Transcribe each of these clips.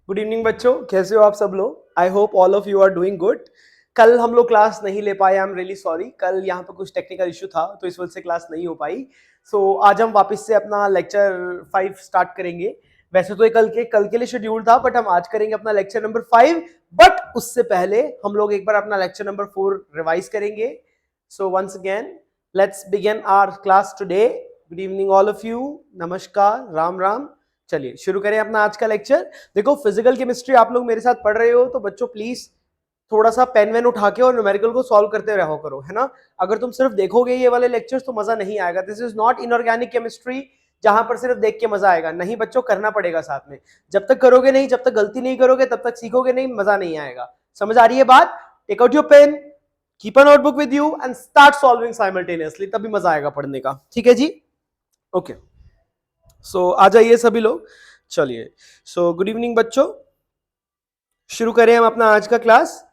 Good evening बच्चों, कैसे हो आप सब लोग। I hope all of you are doing good. कल हम लोग क्लास नहीं ले पाए, आई एम रियली सॉरी। कल यहाँ पे कुछ टेक्निकल इशू था तो इस वजह से क्लास नहीं हो पाई। आज हम वापस से अपना लेक्चर 5 स्टार्ट करेंगे। वैसे तो ये कल के लिए शेड्यूल था, बट हम आज करेंगे अपना लेक्चर नंबर 5। बट उससे पहले हम लोग एक बार अपना लेक्चर नंबर 4 रिवाइज करेंगे। So once again let's begin our class today. Good evening all of you, नमस्कार, राम राम। चलिए शुरू करें अपना आज का लेक्चर। देखो, फिजिकल केमिस्ट्री आप लोग मेरे साथ पढ़ रहे हो तो बच्चों प्लीज थोड़ा सा पेन वेन उठा के और न्यूमेरिकल को सॉल्व करते रहो करो, है ना। अगर तुम सिर्फ देखोगे ये वाले लेक्चर्स तो मजा नहीं आएगा। This is not inorganic chemistry जहां पर सिर्फ देख के मजा आएगा। नहीं बच्चों, करना पड़ेगा साथ में। जब तक करोगे नहीं, जब तक गलती नहीं करोगे, तब तक सीखोगे नहीं, मजा नहीं आएगा। समझ आ रही है बात? Take out your pen, keep a notebook with you and start solving simultaneously, तभी मजा आएगा पढ़ने का। ठीक है जी? ओके। आ जाइए सभी लोग। चलिए, गुड इवनिंग बच्चों, शुरू करें हम अपना आज का क्लास।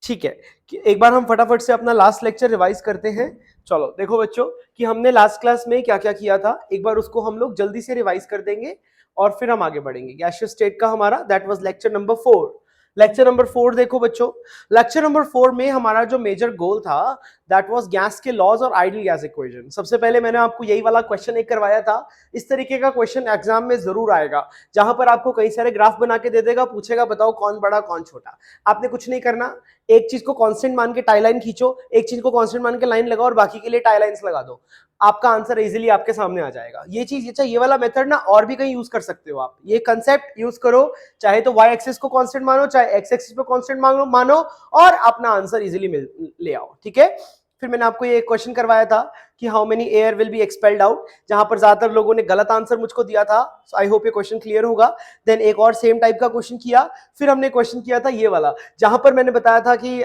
ठीक है कि एक बार हम फटाफट से अपना लास्ट लेक्चर रिवाइज करते हैं। चलो देखो बच्चों कि हमने लास्ट क्लास में क्या क्या किया था, एक बार उसको हम लोग जल्दी से रिवाइज कर देंगे और फिर हम आगे बढ़ेंगे। गैसियस स्टेट का हमारा that was lecture number 4। Lecture number 4 देखो बच्चों, लेक्चर नंबर 4 में हमारा जो मेजर गोल था दैट वाज गैस के लॉज और आइडियल गैस इक्वेशन। सबसे पहले मैंने आपको यही वाला क्वेश्चन एक करवाया था। इस तरीके का क्वेश्चन एग्जाम में जरूर आएगा, जहां पर आपको कई सारे ग्राफ बना के दे देगा, पूछेगा बताओ कौन बड़ा कौन छोटा। आपने कुछ नहीं करना, एक चीज को कांस्टेंट मान के टाई लाइन खींचो, एक चीज को कांस्टेंट मान के लाइन लगाओ और बाकी के लिए टाई लाइंस लगा दो। आपका आंसर इजीली आपके सामने आ जाएगा। ये चीज, अच्छा ये वाला मेथड ना और भी कहीं यूज कर सकते हो आप। ये कंसेप्ट यूज करो, चाहे तो वाई एक्सिस को कांस्टेंट मानो, चाहे एक्स एक्सिस पे कांस्टेंट मानो और अपना आंसर इजीली ले आओ। ठीक है? फिर मैंने आपको ये क्वेश्चन करवाया था कि how many air will be expelled out, जहां पर ज्यादातर लोगों ने गलत आंसर मुझको दिया था। सो आई होप ये क्वेश्चन क्लियर होगा। देन एक और सेम टाइप का क्वेश्चन किया। फिर हमने क्वेश्चन किया था ये वाला, जहां पर मैंने बताया था कि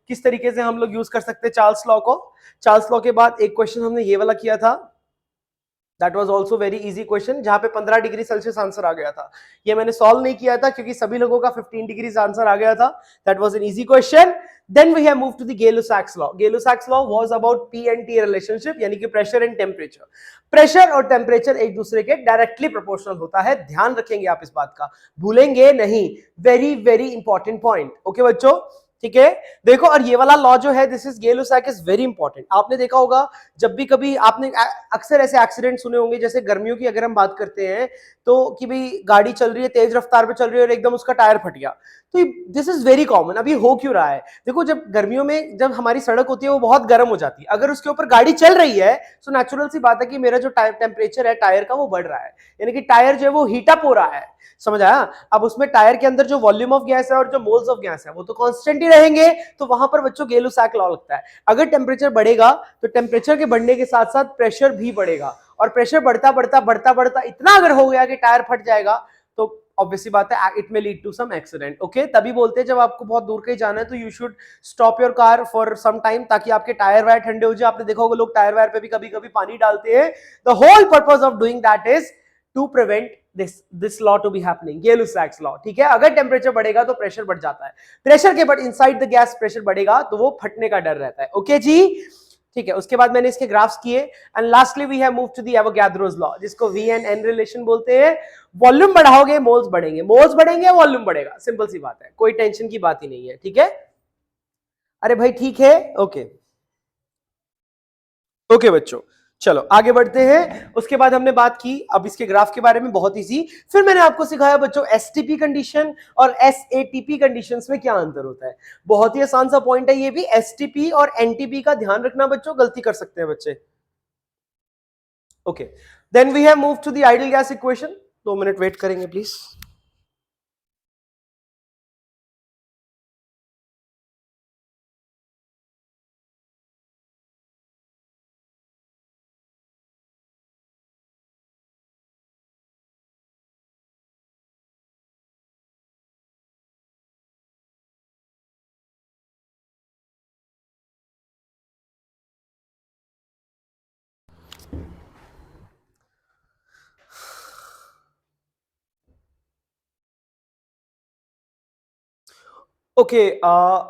किस तरीके से हम लोग यूज कर सकते हैं चार्ल्स लॉ को। चार्ल्स लॉ के बाद एक क्वेश्चन हमने ये वाला किया था, that was also very easy question, जहां पे 15 डिग्री सेल्सियस आंसर आ गया था। ये मैंने सॉल्व नहीं किया था क्योंकि सभी लोगों का 15 डिग्री आंसर आ गया था। That was an easy question. Then we have moved to the Gay-Lussac's law. Gay-Lussac's law was about P and T relationship, यानी कि प्रेशर एंड टेम्परेचर। प्रेशर और टेम्परेचर एक दूसरे के डायरेक्टली प्रोपोर्शनल होता है, ध्यान रखेंगे आप इस बात का, भूलेंगे नहीं। Very very important point. Okay बच्चों, ठीक है? देखो, और ये वाला लॉ जो है this is Gay-Lussac is very important. आपने देखा होगा जब भी कभी आपने अक्सर ऐसे एक्सीडेंट सुने होंगे, जैसे गर्मियों की अगर हम बात करते हैं तो कि भाई गाड़ी चल रही है, तेज रफ्तार पे चल रही है और एकदम उसका टायर फट गया। तो दिस इज वेरी कॉमन। अभी हो क्यों रहा है? देखो, जब गर्मियों में जब हमारी सड़क होती है वो बहुत गर्म हो जाती है, अगर उसके ऊपर गाड़ी चल रही है तो नेचुरल सी बात है कि मेरा जो टेम्परेचर है टायर का वो बढ़ रहा है, यानी कि टायर जो है वो हीट अप हो रहा है। समझ आया? अब उसमें टायर के अंदर जो वॉल्यूम ऑफ गैस है और जो मोल्स ऑफ गैस है वो तो कांस्टेंट ही रहेंगे, तो वहां पर बच्चों Gay-Lussac लॉ लगता है। अगर टेम्परेचर बढ़ेगा तो टेम्परेचर के बढ़ने के साथ साथ प्रेशर भी बढ़ेगा, और प्रेशर बढ़ता बढ़ता बढ़ता बढ़ता इतना अगर हो गया कि टायर फट जाएगा तो ऑब्वियसली बात है इट में lead to some accident. Okay, तभी बोलते हैं जब आपको बहुत दूर कहीं जाना है तो you should stop your car for some time, ताकि आपके टायर वायर ठंडे हो जाए। आपने देखा होगा लोग टायर वायर पे भी कभी कभी पानी डालते हैं। The whole purpose of doing that is to prevent this law to be happening, Gay-Lussac's law. ठीक है? अगर टेम्परेचर बढ़ेगा तो प्रेशर बढ़ जाता है, प्रेशर के बाद इनसाइड द गैस प्रेशर बढ़ेगा तो वो फटने का डर रहता है। ओके जी? ठीक है, उसके बाद मैंने इसके ग्राफ्स किए and lastly we have moved to the Avogadro's law, जिसको वी एंड एन रिलेशन बोलते हैं। वॉल्यूम बढ़ाओगे मोल्स बढ़ेंगे, मोल्स बढ़ेंगे वॉल्यूम बढ़ेगा, सिंपल सी बात है, कोई टेंशन की बात ही नहीं है। ठीक है? अरे भाई ठीक है? ओके ओके बच्चों, चलो आगे बढ़ते हैं। उसके बाद हमने बात की अब इसके ग्राफ के बारे में, बहुत इजी। फिर मैंने आपको सिखाया बच्चों एसटीपी कंडीशन और एसएटीपी कंडीशंस में क्या अंतर होता है। बहुत ही आसान सा पॉइंट है ये भी, एसटीपी और एनटीपी का ध्यान रखना बच्चों, गलती कर सकते हैं बच्चे। Okay, then we have moved to the ideal gas equation. 2 minute wait करेंगे please. Okay,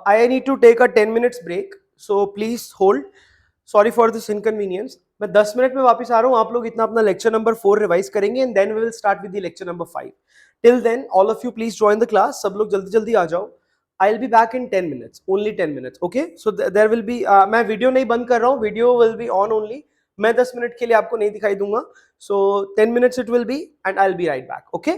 I need to take a 10 minutes break, so please hold. Sorry for this inconvenience. मैं 10 मिनट में वापस आ रहा हूँ, आप लोग इतना अपना लेक्चर नंबर 4 रिवाइज करेंगे and then we will start with the lecture number 5। Till then all of you please join the class, सब लोग जल्दी जल्दी आ जाओ. I will be back in 10 minutes, only 10 minutes. Okay, so there will be, मैं video नहीं बंद कर रहा हूँ, video will be on only. मैं 10 मिनट के लिए आपको नहीं दिखाई दूंगा. सो 10 minutes it will be, and I will be right back. Okay.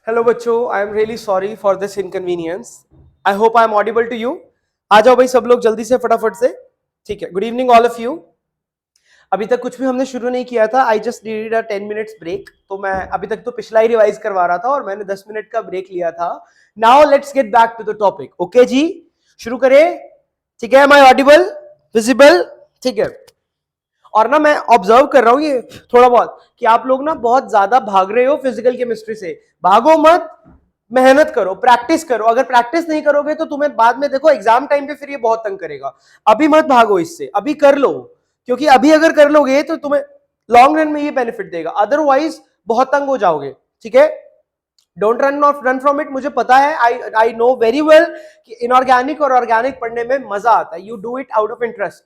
Hello बच्चों, I am really sorry for this inconvenience. I hope I am audible to you. आ जाओ भाई सब लोग जल्दी से फटाफट से। ठीक है, good evening all of you. अभी तक कुछ भी हमने शुरू नहीं किया था। I just needed a 10 minutes break. तो मैं अभी तक तो पिछला ही रिवाइज करवा रहा था और मैंने 10 मिनट का ब्रेक लिया था। Now let's get back to the topic. Okay जी, शुरू करें। ठीक है, एम आई ऑडिबल, विजिबल? ठीक है। और ना मैं ऑब्जर्व कर रहा हूं ये थोड़ा बहुत कि आप लोग ना बहुत ज्यादा भाग रहे हो फिजिकल केमिस्ट्री से। भागो मत, मेहनत करो, प्रैक्टिस करो। अगर प्रैक्टिस नहीं करोगे तो तुम्हें बाद में देखो एग्जाम टाइम पे फिर ये बहुत तंग करेगा। अभी मत भागो इससे, अभी कर लो, क्योंकि अभी अगर कर लोगे तो तुम्हें लॉन्ग रन में ये बेनिफिट देगा, अदरवाइज बहुत तंग हो जाओगे। ठीक है, डोंट रन फ्रॉम इट। मुझे पता है, आई नो वेरी वेल कि इनऑर्गेनिक और ऑर्गेनिक पढ़ने में मजा आता है। You do it out of interest,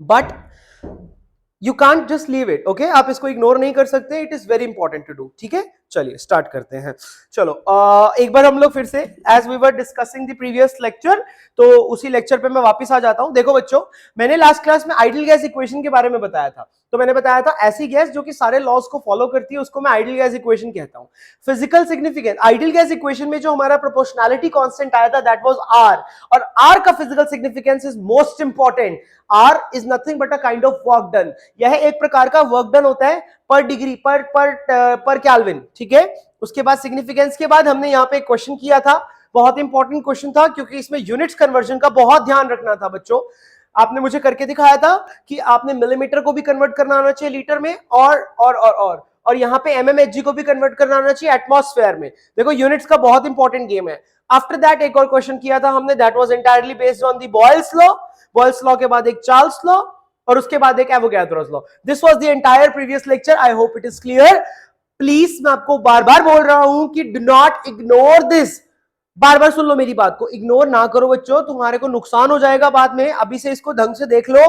but you can't just leave it. Okay, आप इसको इग्नोर नहीं कर सकते। It is very important to do. ठीक है, चलिए स्टार्ट करते हैं। चलो एक बार हम लोग फिर से, as we were discussing the previous lecture, तो उसी लेक्चर पे मैं वापस आ जाता हूं। देखो बच्चों, मैंने लास्ट क्लास में आइडियल गैस इक्वेशन के बारे में बताया था। तो मैंने बताया था ऐसी गैस जो कि सारे लॉज को फॉलो करती है, उसको मैं आइडियल गैस इक्वेशन कहता हूं। Physical significance, ideal gas equation में जो हमारा प्रोपोर्शनैलिटी कांस्टेंट आया था, दैट वाज आर। और आर का physical significance is most important. R is nothing but a kind of work done. यह एक प्रकार का वर्क डन होता है पर डिग्री, पर केल्विन। ठीक है, उसके बाद सिग्निफिकेंस के बाद हमने यहाँ पे एक क्वेश्चन किया था, बहुत इंपॉर्टेंट क्वेश्चन था, क्योंकि इसमें यूनिट्स कन्वर्जन का बहुत ध्यान रखना था बच्चों। आपने मुझे करके दिखाया था कि आपने मिलीमीटर को भी कन्वर्ट करना आना चाहिए लीटर में, और यहाँ पे एमएमएचजी को भी कन्वर्ट करना आना चाहिए एटमॉस्फेयर में। देखो यूनिट्स का बहुत इंपॉर्टेंट गेम है। आफ्टर दैट एक और क्वेश्चन किया था हमने, that was entirely based on the Boyle's law. Boyle's law के बाद एक चार्ल्स लॉ, और उसके बाद एक Avogadro's law. This was the entire previous lecture. I hope it is clear. Please, मैं आपको बार बार बोल रहा हूं कि डू नॉट इग्नोर दिस। बार बार सुन लो मेरी बात को, इग्नोर ना करो बच्चों, तुम्हारे को नुकसान हो जाएगा बाद में। अभी से इसको ढंग से देख लो,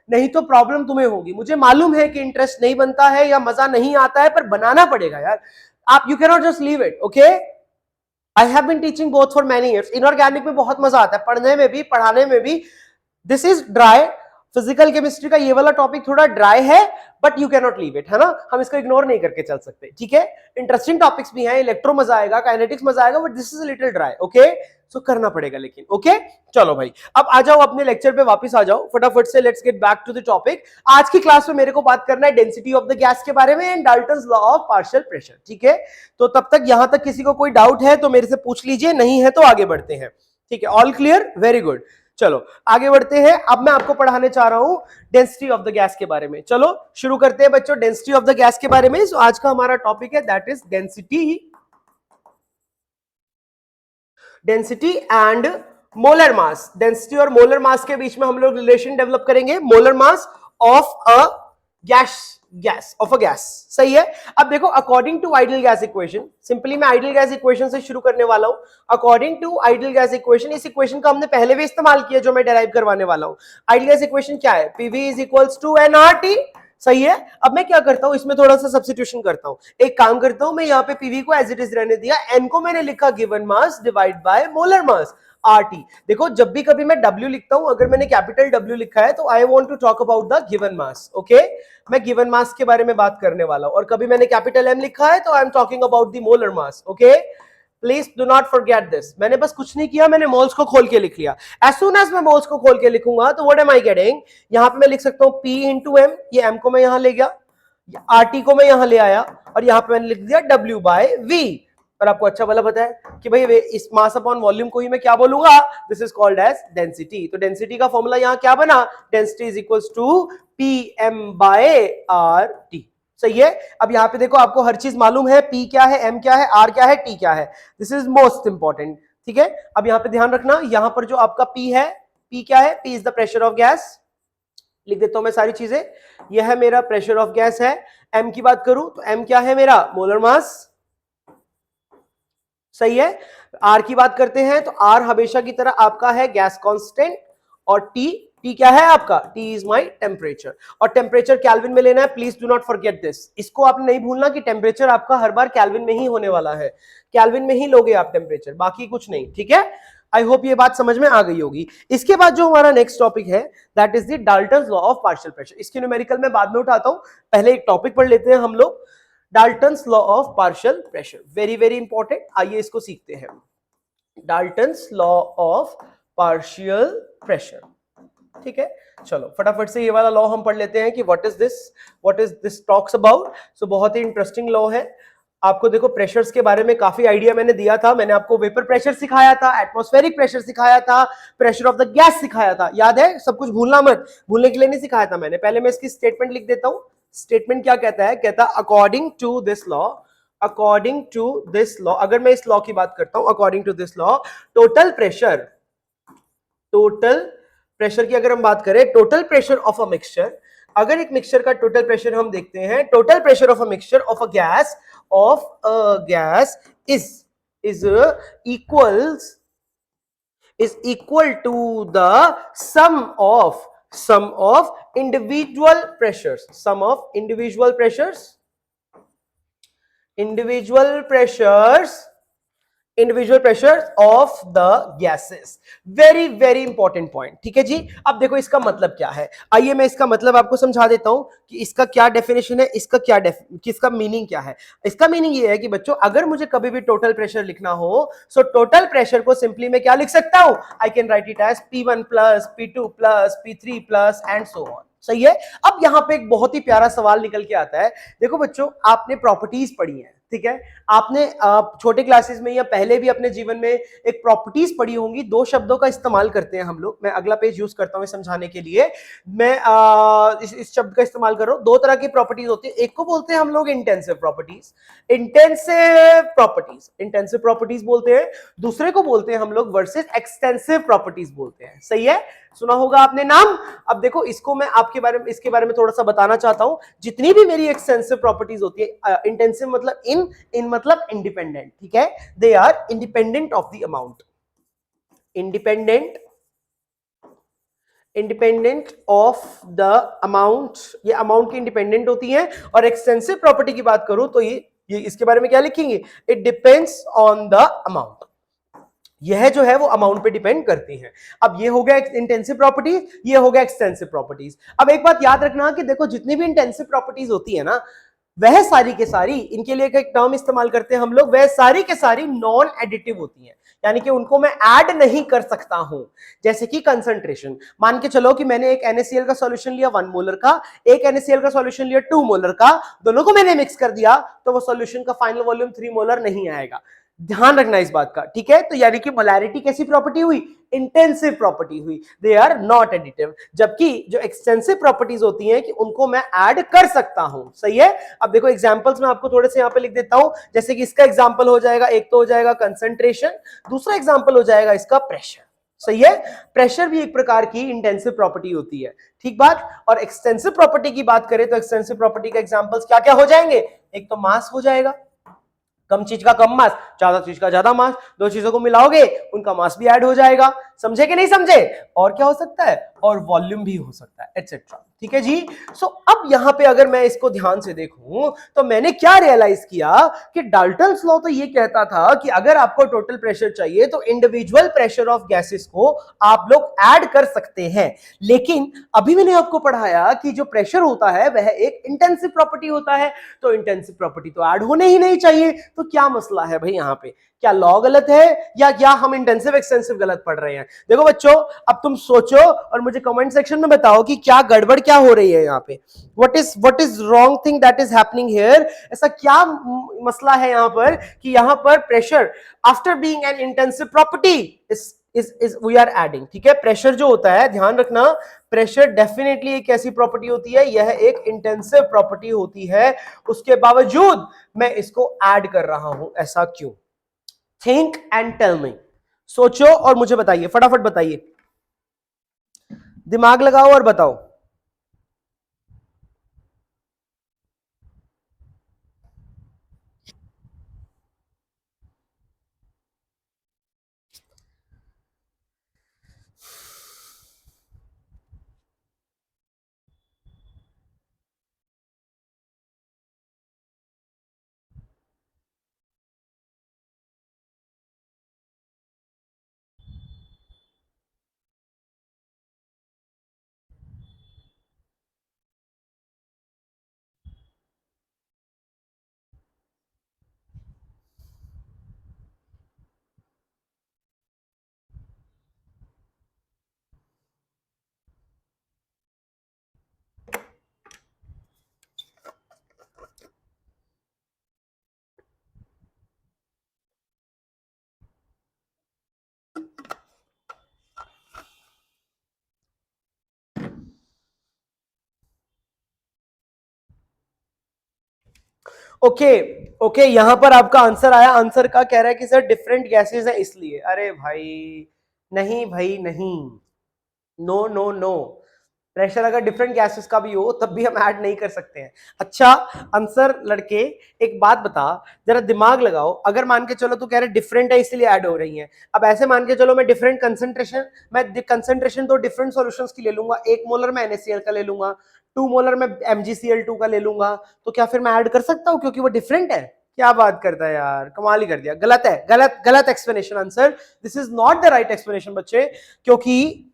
नहीं तो प्रॉब्लम तुम्हें होगी। मुझे मालूम है कि इंटरेस्ट नहीं बनता है या मजा नहीं आता है, पर बनाना पड़ेगा यार। आप, you can not just leave it. Okay, I have been teaching both for many years. Inorganic में बहुत मजा आता है, पढ़ने में भी पढ़ाने में भी। This is dry. Physical chemistry का ये वाला टॉपिक थोड़ा ड्राई है, but you can not leave it, है ना। हम इसको इग्नोर नहीं करके चल सकते। ठीक है, इंटरेस्टिंग टॉपिक्स भी हैं, इलेक्ट्रो मजा आएगा, काइनेटिक्स मजा आएगा, but this is a little dry. Okay, so करना पड़ेगा लेकिन। ओके, चलो भाई, अब आ जाओ अपने लेक्चर पे वापस आ जाओ फटाफट से। Let's get back to the topic. आज की क्लास में मेरे को बात करना है डेंसिटी ऑफ द गैस के बारे में and Dalton's law of partial pressure. ठीक है, तो तब तक यहां तक किसी को कोई डाउट है तो मेरे से पूछ लीजिए, नहीं है तो आगे बढ़ते हैं। ठीक है, ऑल क्लियर, वेरी गुड। चलो आगे बढ़ते हैं। अब मैं आपको पढ़ाने चाह रहा हूं डेंसिटी ऑफ द गैस के बारे में। चलो शुरू करते हैं बच्चों डेंसिटी ऑफ द गैस के बारे में। सो आज का हमारा टॉपिक है that is density and molar mass. Density और मोलर मास के बीच में हम लोग रिलेशन डेवलप करेंगे। Molar mass of a gas of a gas, सही है। अब देखो, according to ideal gas equation, simply मैं आइडियल गैस इक्वेशन से शुरू करने वाला हूं। According to ideal gas equation, इस इक्वेशन का हमने पहले भी इस्तेमाल किया जो मैं डेराइव करवाने वाला हूं। आइडियल गैस इक्वेशन क्या है? PV is equals to NRT, सही है। अब मैं क्या करता हूं, इसमें थोड़ा सा सब्स्टिट्यूशन करता हूं। एक काम करता हूं, मैं यहाँ पे पीवी को एज इट इज रहने दिया, एन को मैंने लिखा given mass divide by molar mass RT। देखो, जब भी कभी मैं W लिखता हूं, अगर मैंने कैपिटल W लिखा है तो I want to talk about the given mass. Okay, मैं गिवन मास के बारे में बात करने वाला हूं। और कभी मैंने कैपिटल M लिखा है तो I am talking about the molar mass. Okay, please do not forget this. मैंने बस कुछ नहीं किया, मैंने मोल्स को खोल के लिख लिया। एज सून एज मैं मोल्स को खोल के लिखूंगा तो व्हाट एम आई गेटिंग, यहां पे मैं लिख सकता हूं P इंटू M। ये M को मैं यहां ले गया, RT को मैं यहां ले आया, और यहां पे मैंने लिख दिया W बाय V। और आपको अच्छा वाला पता है कि भाई इस मास अपॉन वॉल्यूम को ही मैं क्या बोलूंगा, this is called as density. तो डेंसिटी का फॉर्मूला यहां क्या बना, density is equals to PM by RT, सही है। अब यहां पे देखो, आपको हर चीज मालूम है, P क्या है, M क्या है, R क्या है, T क्या है। This is most important. ठीक है, अब यहां पे ध्यान रखना, यहां पर जो आपका P है, P क्या है, P is the pressure of gas. लिख देता हूं मैं सारी चीजें। यह है मेरा प्रेशर ऑफ गैस है। M की बात करूं तो M क्या है मेरा, मोलर मास, सही है। आर की बात करते हैं तो आर हमेशा की तरह आपका है गैस कांस्टेंट, और टी क्या है आपका, टी इज माय टेम्परेचर। और टेम्परेचर केल्विन में लेना है, please do not forget this. इसको आपने नहीं भूलना कि टेम्परेचर आपका हर बार केल्विन में ही होने वाला है। केल्विन में ही लोगे आप टेम्परेचर, बाकी कुछ नहीं। ठीक है, आई होप ये बात समझ में आ गई होगी। इसके बाद जो हमारा नेक्स्ट टॉपिक है that is the Dalton's law of partial pressure. इसके न्यूमेरिकल में बाद में उठाता हूं, पहले एक टॉपिक पढ़ लेते हैं हम लोग। Dalton's law of partial pressure, very very important, आइए इसको सीखते हैं। Dalton's law of partial pressure, ठीक है। चलो फटाफट से ये वाला लॉ हम पढ़ लेते हैं कि what is this talks about. So बहुत ही इंटरेस्टिंग लॉ है। आपको देखो प्रेशर्स के बारे में काफी आइडिया मैंने दिया था, मैंने आपको वेपर प्रेशर सिखाया था, एटमॉस्फेरिक प्रेशर सिखाया था, प्रेशर ऑफ द गैस सिखाया था, याद है? सब कुछ भूलना मत, भूलने के लिए नहीं सिखाया था मैंने। पहले मैं इसकी स्टेटमेंट लिख देता हूं। स्टेटमेंट क्या कहता है? कहता according to this law, according to this law, अगर मैं इस लॉ की बात करता हूं, according to this law, total pressure, total pressure की अगर हम बात करें, total pressure of a mixture, अगर एक मिक्सचर का टोटल प्रेशर हम देखते हैं, total pressure of a mixture of a gas is equals is equal to the sum of individual pressures, individual pressures of the gases, very very important point, ठीक है जी। अब देखो इसका मतलब क्या है, आइए मैं इसका मतलब आपको समझा देता हूं कि इसका क्या डेफिनेशन है, इसका मीनिंग क्या है। इसका मीनिंग ये है कि बच्चों अगर मुझे कभी भी टोटल प्रेशर लिखना हो, सो टोटल प्रेशर को सिंपली मैं क्या लिख सकता हूं, I can write it as P1 plus P2 plus P3 plus and so on. सही है। अब यहां पे एक बहुत ही प्यारा सवाल निकल के आता है। देखो बच्चों आपने प्रॉपर्टीज पढ़ी है, ठीक है, आपने छोटे क्लासेस में या पहले भी अपने जीवन में एक प्रॉपर्टीज पढ़ी होंगी। दो शब्दों का इस्तेमाल करते हैं हम लोग, मैं अगला पेज यूज करता हूं समझाने के लिए। मैं इस शब्द का इस्तेमाल कर रहा हूं। दो तरह की प्रॉपर्टीज होती है, एक को बोलते हैं हम लोग इंटेंसिव प्रॉपर्टीज, इंटेंसिव प्रॉपर्टीज बोलते हैं, दूसरे को बोलते हैं हम लोग वर्सेस एक्सटेंसिव प्रॉपर्टीज बोलते हैं। सही है, सुना होगा आपने नाम। अब देखो इसको मैं इसके बारे में थोड़ा सा बताना चाहता हूं। जितनी भी मेरी एक्सटेंसिव प्रॉपर्टीज होती है, इंटेंसिव मतलब इन मतलब इंडिपेंडेंट, ठीक है, they are independent of the amount, independent of the amount, ये अमाउंट की इंडिपेंडेंट होती है। और एक्सटेंसिव प्रॉपर्टी की बात करूं तो ये इसके बारे में क्या लिखेंगे, it depends on the amount, यह जो है वो अमाउंट पे डिपेंड करती है। अब ये हो गया इंटेंसिव प्रॉपर्टीज, ये हो गया एक्सटेंसिव प्रॉपर्टीज। अब एक बात याद रखना कि देखो जितनी भी इंटेंसिव प्रॉपर्टीज होती है ना, वह सारी के सारी, इनके लिए एक टर्म इस्तेमाल करते हैं हम लोग, वह सारी के सारी नॉन एडिटिव होती हैं, यानी कि उनको मैं ऐड नहीं कर सकता हूं। जैसे कि कंसंट्रेशन, मान के चलो कि मैंने एक NaCl का सॉल्यूशन लिया 1 मोलर का, एक NaCl का सॉल्यूशन लिया 2 मोलर का, दोनों को मैंने मिक्स कर दिया, तो वो सॉल्यूशन का फाइनल वॉल्यूम 3 मोलर नहीं आएगा। ध्यान रखना इस बात का, ठीक है। तो यानी कि मोलैरिटी कैसी प्रॉपर्टी हुई, इंटेंसिव प्रॉपर्टी हुई, दे आर नॉट एडिटिव। जबकि जो एक्सटेंसिव प्रॉपर्टीज होती हैं कि उनको मैं ऐड कर सकता हूं। सही है। अब देखो एग्जांपल्स मैं आपको थोड़े से यहां पे लिख देता हूं, जैसे कि इसका एग्जांपल हो जाएगा, एक तो हो जाएगा कंसंट्रेशन, दूसरा एग्जांपल हो जाएगा इसका प्रेशर। सही है। प्रेशर भी एक प्रकार की इंटेंसिव प्रॉपर्टी होती है, ठीक बात। और एक्सटेंसिव प्रॉपर्टी की बात करें तो एक्सटेंसिव प्रॉपर्टी के एग्जांपल्स क्या क्या हो जाएंगे, एक तो मास हो जाएगा, कम चीज का कम मास, ज्यादा चीज का ज्यादा मास, दो चीजों को मिलाओगे उनका मास भी ऐड हो जाएगा। समझे कि नहीं समझे। और क्या हो सकता है, और वॉल्यूम भी हो सकता है, एटसेट्रा। ठीक है जी। सो अब यहां पे अगर मैं इसको ध्यान से देखूं तो मैंने क्या रियलाइज किया कि डाल्टन्स लॉ तो ये कहता था कि अगर आपको टोटल प्रेशर चाहिए तो इंडिविजुअल प्रेशर ऑफ गैसेस को आप लोग ऐड कर सकते हैं। लेकिन अभी मैंने आपको पढ़ाया कि जो प्रेशर होता है वह एक इंटेंसिव प्रॉपर्टी होता है, तो इंटेंसिव प्रॉपर्टी तो ऐड होने ही नहीं चाहिए। तो क्या मसला है भाई यहाँ पे, क्या लॉ गलत है या क्या हम इंटेंसिव एक्सटेंसिव गलत पढ़ रहे हैं। देखो बच्चों अब तुम सोचो और मुझे कमेंट सेक्शन में बताओ कि क्या गड़बड़ क्या हो रही है यहाँ पे, what is wrong thing that is happening here. ऐसा क्या मसला है यहाँ पर कि यहाँ पर pressure after being an intensive property is we are adding. ठीक है, प्रेशर जो होता है ध्यान रखना, प्रेशर डेफिनेटली एक ऐसी प्रॉपर्टी होती है, यह एक इंटेंसिव प्रॉपर्टी होती है, उसके बावजूद मैं इसको ऐड कर रहा हूं, ऐसा क्यों। थिंक एंड टेल मी, सोचो और मुझे बताइए, फटाफट बताइए, दिमाग लगाओ और बताओ। ओके ओके, यहां पर आपका आंसर आया। आंसर का कह रहा है कि सर डिफरेंट गैसेस है इसलिए। अरे भाई नहीं, भाई नहीं, नो नो नो, प्रेशर अगर डिफरेंट गैसेस का भी हो तब भी हम ऐड नहीं कर सकते हैं। अच्छा आंसर लड़के, एक बात बता, जरा दिमाग लगाओ, अगर मान के चलो तू कह रहे डिफरेंट है इसलिए ऐड हो रही है, अब ऐसे मान के चलो मैं डिफरेंट कंसंट्रेशन, मैं कंसंट्रेशन तो डिफरेंट सॉल्यूशंस की ले लूंगा, 1 मोलर मैं NaCl का ले लूंगा, 2 मोलर मैं MgCl2 का ले लूंगा, तो क्या फिर मैं ऐड कर सकता हूं क्योंकि वो डिफरेंट है? क्या बात करता है यार, कमाल ही कर दिया। गलत है, गलत गलत explanation answer, this is not the right explanation बच्चे, क्योंकि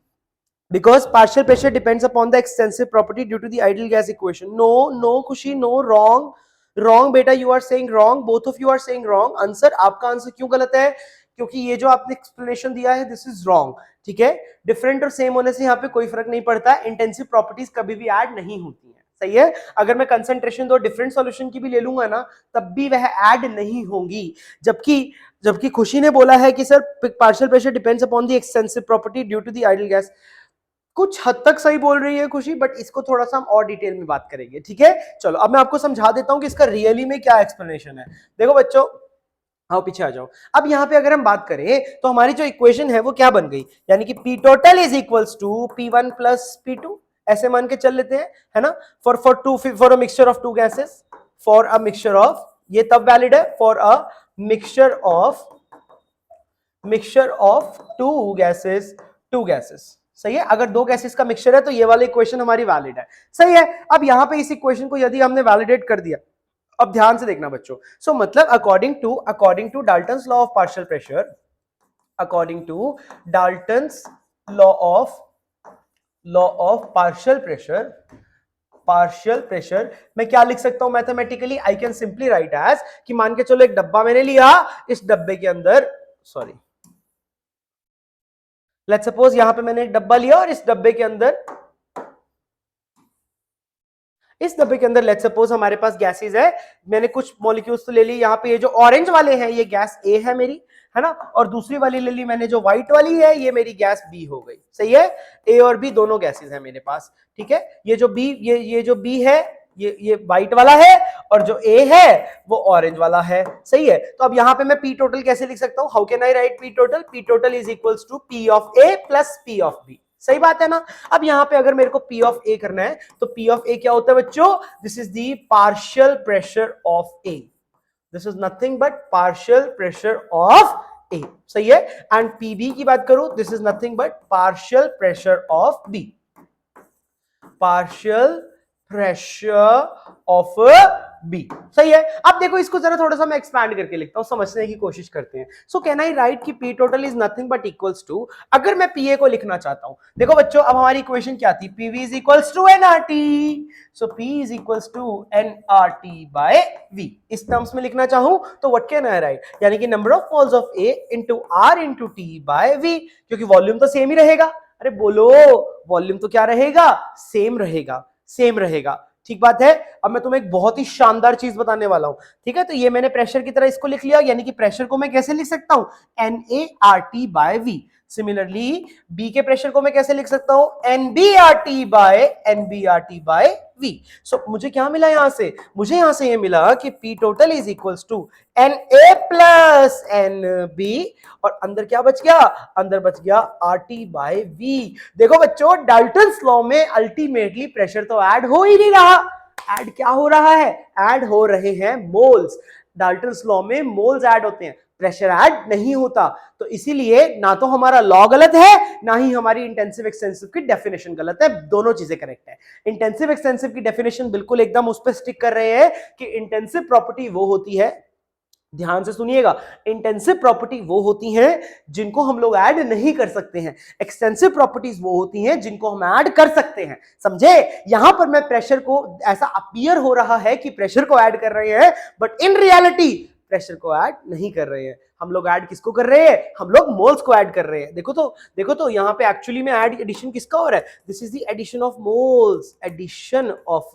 because partial pressure depends upon the extensive property due to the ideal gas equation. No no खुशी, no, wrong wrong बेटा, you are saying wrong, both of you are saying wrong answer. आपका answer क्यों गलत है? क्योंकि ये जो आपने एक्सप्लेनेशन दिया है दिस इज रॉन्ग, ठीक है। डिफरेंट और सेम होने से यहाँ पे कोई फर्क नहीं पड़ता, इंटेंसिव प्रॉपर्टीज कभी भी ऐड नहीं होती है, सही है। अगर मैं कंसंट्रेशन दो डिफरेंट सॉल्यूशन की भी ले लूंगा ना तब भी वह ऐड नहीं होंगी, जबकि जबकि खुशी ने बोला है कि sir partial pressure depends upon the extensive property due to the ideal gas. कुछ हद तक सही बोल रही है खुशी, बट इसको थोड़ा सा हम और डिटेल में बात करेंगे, ठीक है। चलो अब मैं आपको समझा देता हूं कि इसका रियली में क्या एक्सप्लेनेशन है। देखो बच्चों, आओ पीछे आ जाओ। अब यहां पे अगर हम बात करें तो हमारी जो इक्वेशन है वो क्या बन गई, यानी कि P total is equals to P1 plus P2, ऐसे मान के चल लेते हैं, है ना। For a mixture of two gases, for a mixture of, ये तब वैलिड है for a mixture of two gases, सही है। अगर दो गैसेस का मिक्सचर है तो ये वाली इक्वेशन हमारी वैलिड है, सही है। अब यहां पे इस इक्वेशन को यदि हमने वैलिडेट कर दिया, अब ध्यान से देखना बच्चों, सो मतलब according to Dalton's law of partial pressure, according to Dalton's law of partial pressure मैं क्या लिख सकता हूं mathematically, I can simply write as कि मान के चलो एक डब्बा मैंने लिया, इस डब्बे के अंदर, सॉरी, लेट्स सपोज यहां पे मैंने एक डब्बा लिया और इस डब्बे के अंदर लेट्स सपोज हमारे पास गैसेस है, मैंने कुछ मॉलिक्यूल्स तो ले ली, यहाँ पे ये जो ऑरेंज वाले हैं ये गैस ए है मेरी, है ना, और दूसरी वाली ले ली मैंने जो व्हाइट वाली है, ये मेरी गैस बी हो गई, सही है। ए और बी दोनों गैसेस है मेरे पास, ठीक है। ये जो बी है ये व्हाइट वाला है, और जो ए है वो ऑरेंज वाला है, सही है। तो अब यहां पे मैं पी टोटल कैसे लिख सकता हूं, how can I write P total is equals to P of A plus P of B, सही बात है ना। अब यहां पे अगर मेरे को पी ऑफ ए करना है तो पी ऑफ ए क्या होता है बच्चों, this is the partial pressure of A, this is nothing but partial pressure of A, सही है। एंड पीबी की बात करूं, this is nothing but partial pressure of B, partial pressure of B, सही है। अब देखो इसको जरा थोड़ा सा मैं एक्सपैंड करके लिखता हूं, समझने की कोशिश करते हैं। सो कैन आई राइट कि P total is nothing but equals to, अगर मैं पीए को लिखना चाहता हूं, देखो बच्चों अब हमारी इक्वेशन क्या थी, PV is equals to nRT, so P is equals to nRT by V. इस टर्म्स में लिखना चाहूं तो व्हाट कैन आई राइट, यानी कि number of moles of A into R into T by V, क्योंकि वॉल्यूम तो सेम ही रहेगा। अरे बोलो, वॉल्यूम तो क्या रहेगा, सेम रहेगा, ठीक बात है। अब मैं तुम्हें एक बहुत ही शानदार चीज बताने वाला हूं, ठीक है। तो ये मैंने प्रेशर की तरह इसको लिख लिया, यानी कि प्रेशर को मैं कैसे लिख सकता हूं, NaRT by V। Similarly B के प्रेशर को मैं कैसे लिख सकता हूं, NBRT बाय V। सो मुझे क्या मिला यहां से, मुझे यहां से ये मिला कि P total is equals to Na plus NB, और अंदर क्या बच गया, अंदर बच गया RT बाय V। देखो बच्चों डाल्टन्स लॉ में अल्टीमेटली प्रेशर तो ऐड हो ही नहीं रहा, ऐड क्या हो रहा है, ऐड हो रहे हैं मोल्स। डाल्टन्स लॉ में मोल्स ऐड होते हैं, प्रेशर ऐड नहीं होता। तो इसीलिए ना तो हमारा लॉ गलत है, ना ही हमारी इंटेंसिव एक्सटेंसिव की डेफिनेशन गलत है, दोनों चीजें करेक्ट है। इंटेंसिव एक्सटेंसिव की डेफिनेशन बिल्कुल एकदम उस पर स्टिक कर रहे हैं कि इंटेंसिव प्रॉपर्टी वो होती है, ध्यान से सुनिएगा, इंटेंसिव प्रॉपर्टी वो होती हैं जिनको हम लोग ऐड नहीं कर सकते हैं, एक्सटेंसिव प्रॉपर्टीज वो होती हैं जिनको हम ऐड कर सकते हैं, समझे। यहां पर मैं प्रेशर को ऐसा अपीयर हो रहा है कि प्रेशर को ऐड कर रहे हैं, बट इन रियलिटी प्रेशर को ऐड नहीं कर रहे हैं। हम लोग ऐड किसको कर रहे हैं, हम लोग मोल्स को ऐड कर रहे हैं। देखो तो यहाँ पे एक्चुअली में ऐड एडिशन किसका हो रहा है, this is the addition of moles, addition of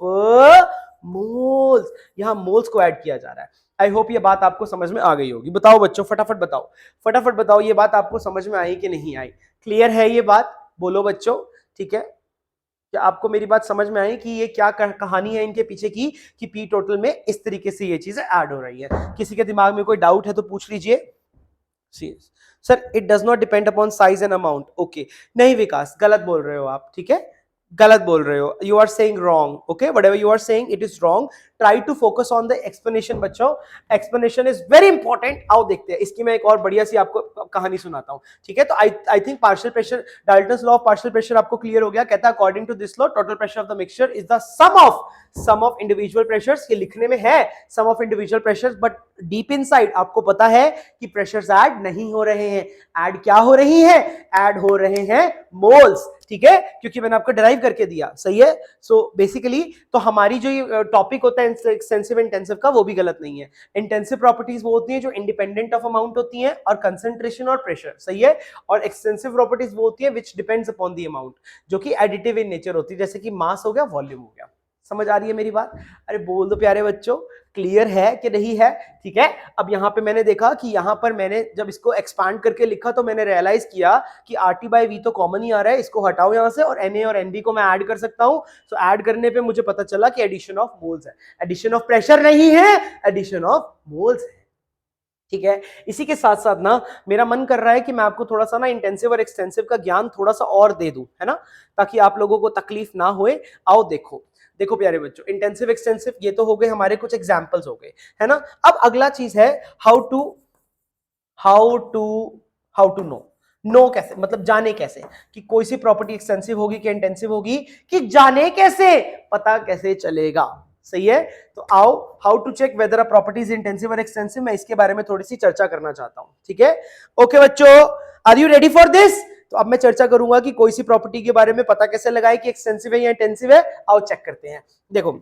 moles, यहां मोल्स को ऐड किया जा रहा है। आई होप ये बात आपको समझ में आ गई होगी। बताओ बच्चों, फटाफट बताओ ये बात आपको समझ में आई कि नहीं आई, क्लियर है ये बात, बोलो बच्चों, ठीक है। क्या आपको मेरी बात समझ में आई कि ये क्या कहानी है इनके पीछे की कि पी टोटल में इस तरीके से ये चीजें ऐड हो रही है? किसी के दिमाग में कोई डाउट है तो पूछ लीजिए। Sir it does not depend upon size and amount. Okay, नहीं विकास, गलत बोल रहे हो आप, ठीक है, गलत बोल रहे हो, you are saying wrong. Okay, whatever you are saying it is wrong. Try to focus on the explanation बच्चों, एक्सप्लेनेशन इज वेरी इंपॉर्टेंट। आओ देखते हैं, इसकी मैं एक और बढ़िया सी आपको कहानी सुनाता हूं, ठीक है। तो I think partial pressure, Dalton's law of partial pressure आपको क्लियर हो गया। कहता है according to this law total pressure of the mixture is the sum of individual pressures. ये लिखने में है sum of individual pressures, but deep inside आपको पता है कि प्रेशर्स ऐड नहीं हो रहे हैं। ऐड क्या हो रही है? ऐड हो रहे हैं मोल्स, ठीक है, क्योंकि मैंने आपको डिराइव करके दिया, सही है। सो बेसिकली तो हमारी जो ये टॉपिक होता है एक्सटेंसिव इंटेंसिव का, वो भी गलत नहीं है। इंटेंसिव प्रॉपर्टीज वो होती हैं जो इंडिपेंडेंट ऑफ अमाउंट होती हैं और कंसंट्रेशन और प्रेशर, सही है। और एक्सटेंसिव प्रॉपर्टीज वो होती है which depends upon the amount, जो कि एडिटिव इन नेचर होती है, जैसे कि मास हो गया, वॉल्यूम हो गया। समझ आ रही है मेरी बात? अरे बोल दो प्यारे बच्चों, क्लियर है कि नहीं है? ठीक है। अब यहां पे मैंने देखा कि यहां पर मैंने जब इसको एक्सपांड करके लिखा तो मैंने रियलाइज किया कि RT बाई वी तो कॉमन ही आ रहा है, इसको हटाओ यहां से और Na और Nb को मैं ऐड कर सकता हूं। सो ऐड करने पे मुझे पता चला कि एडिशन ऑफ मोल्स है, एडिशन ऑफ प्रेशर नहीं है, एडिशन ऑफ मोल्स है, ठीक है। इसी के साथ साथ ना मेरा मन कर रहा है कि मैं आपको थोड़ा सा ना इंटेंसिव और एक्सटेंसिव का ज्ञान थोड़ा सा और दे दूं, है ना, ताकि आप लोगों को तकलीफ ना होए। आओ देखो प्यारे बच्चों, इंटेंसिव एक्सटेंसिव ये तो हो गए हमारे कुछ एग्जांपल्स हो गए, है ना। अब अगला चीज है हाउ टू नो कैसे, मतलब जाने कैसे कि कोई सी प्रॉपर्टी एक्सटेंसिव होगी कि इंटेंसिव होगी, कि जाने कैसे, पता कैसे चलेगा, सही है। तो आओ how to check whether a property is intensive और एक्सटेंसिव, मैं इसके बारे में थोड़ी सी चर्चा करना चाहता हूं, ठीक है। ओके बच्चों, are you ready for this? तो अब मैं चर्चा करूंगा कि कोई सी प्रॉपर्टी के बारे में पता कैसे लगाए कि एक्सटेंसिव है या इंटेंसिव है। आओ चेक करते हैं। देखो,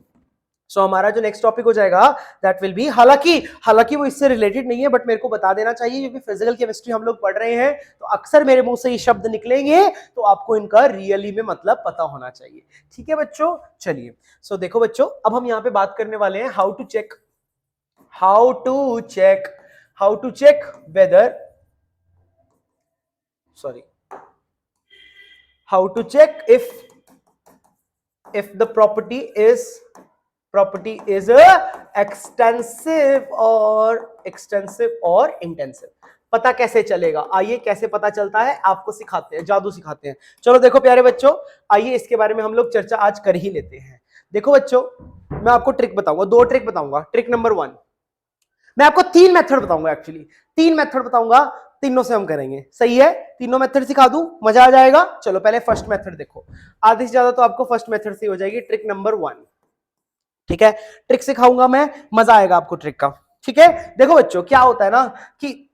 सो हमारा जो नेक्स्ट टॉपिक हो जाएगा दैट विल बी, हालांकि वो इससे रिलेटेड नहीं है, बट मेरे को बता देना चाहिए क्योंकि फिजिकल केमिस्ट्री हम लोग पढ़ रहे हैं, तो अक्सर मेरे मुंह से ये शब्द निकलेंगे, तो आपको इनका रियली में मतलब पता होना चाहिए, ठीक है बच्चों। चलिए, सो देखो बच्चों, अब हम यहाँ पे बात करने वाले हैं how to check whether, sorry, how to check if the property is extensive or intensive। पता कैसे चलेगा? आइए कैसे पता चलता है आपको सिखाते हैं, जादू सिखाते हैं। चलो देखो प्यारे बच्चों, आइए इसके बारे में हम लोग चर्चा आज कर ही लेते हैं। देखो बच्चों, मैं आपको ट्रिक बताऊंगा, 2 ट्रिक बताऊंगा। ट्रिक नंबर 1, मैं आपको 3 मेथड बताऊंगा, एक्चुअली 3 मेथड बताऊंगा, तीनों से हम करेंगे, सही है। तीनों मेथड सिखा दूं, मजा आ जाएगा। चलो पहले फर्स्ट मेथड देखो, आधे से ज्यादा तो आपको फर्स्ट मेथड से हो जाएगी। ट्रिक नंबर 1, ठीक है, ट्रिक सिखाऊंगा मैं, मजा आएगा आपको ट्रिक का, ठीक है। देखो बच्चों, क्या होता है ना कि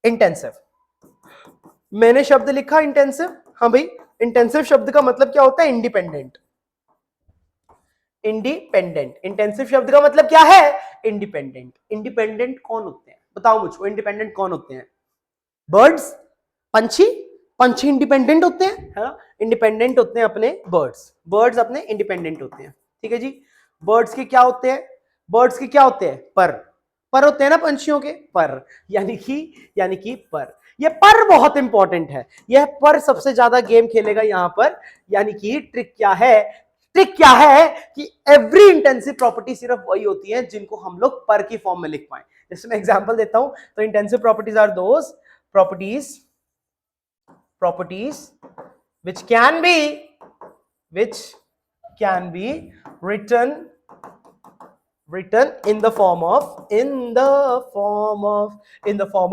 इंटेंसिव, मैंने शब्द लिखा इंटेंसिव, हाँ भाई, इंटेंसिव शब्द का मतलब क्या होता है? इंडिपेंडेंट। इंटेंसिव शब्द का मतलब क्या है? इंडिपेंडेंट। इंडिपेंडेंट कौन होते हैं? बताओ मुझको, इंडिपेंडेंट कौन होते हैं? बर्ड्स, पंछी इंडिपेंडेंट होते हैं, है ना, इंडिपेंडेंट होते हैं अपने बर्ड्स अपने इंडिपेंडेंट होते हैं, ठीक है जी। बर्ड्स के क्या होते हैं? पर होते हैं ना पंछियों के, पर, यानी कि पर। ये पर बहुत इंपॉर्टेंट है, यह पर सबसे ज्यादा गेम खेलेगा यहां पर। यानी कि ट्रिक क्या है कि एवरी इंटेंसिव प्रॉपर्टी सिर्फ वही होती है जिनको हम लोग पर की फॉर्म में लिख पाए। जैसे मैं एग्जांपल देता हूं, तो intensive properties are those properties which can be written in the form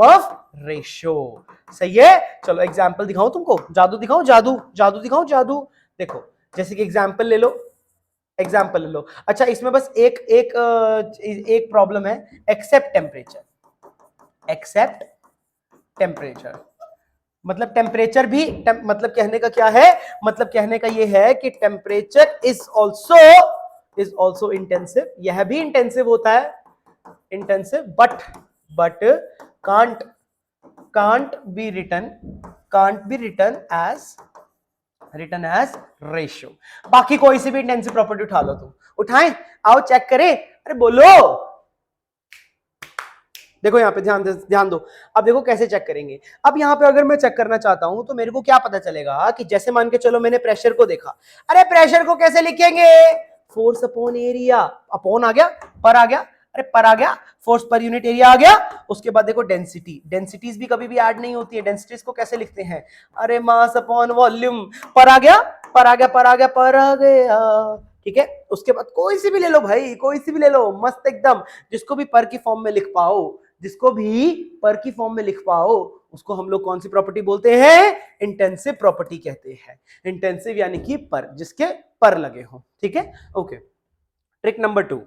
of ratio, सही है। चलो एग्जांपल दिखाऊं तुमको, जादू दिखाऊं। देखो, जैसे कि एग्जांपल ले लो। अच्छा, इसमें बस एक प्रॉब्लम है, एक्सेप्ट टेम्परेचर। मतलब टेम्परेचर भी मतलब कहने का क्या है? मतलब कहने का ये है कि टेम्परेचर इज ऑल्सो इंटेंसिव। यह भी इंटेंसिव होता है, but can't be written as ratio. बाकी कोई सी भी इंटेंसिव प्रॉपर्टी उठा लो, तुम उठाएं, आओ चेक करें। अरे बोलो, देखो यहाँ पे ध्यान दो। अब देखो कैसे चेक करेंगे। अब यहाँ पे अगर मैं चेक करना चाहता हूं तो मेरे को क्या पता चलेगा कि जैसे मान के चलो मैंने प्रेशर को देखा, अरे प्रेशर को कैसे लिखेंगे, फोर्स अपॉन एरिया, अपॉन आ गया, पर आ गया, अरे पर आ गया, फोर्स पर यूनिट एरिया आ गया। उसके बाद देखो डेंसिटी, डेंसिटीज भी कभी भी ऐड नहीं होती है, डेंसिटीज को कैसे लिखते हैं, अरे मास अपॉन वॉल्यूम, पर आ गया, पर आ गया, पर आ गया, पर आ गया, ठीक है। उसके बाद कोई सी भी ले लो भाई, कोई सी भी ले लो, मस्त एकदम, जिसको भी पर की फॉर्म में लिख पाओ, जिसको भी पर की फॉर्म में लिख पाओ, उसको हम लोग कौन सी प्रॉपर्टी बोलते हैं, इंटेंसिव प्रॉपर्टी कहते हैं। इंटेंसिव यानी कि पर, जिसके पर लगे हो, ठीक है, ओके। ट्रिक नंबर 2,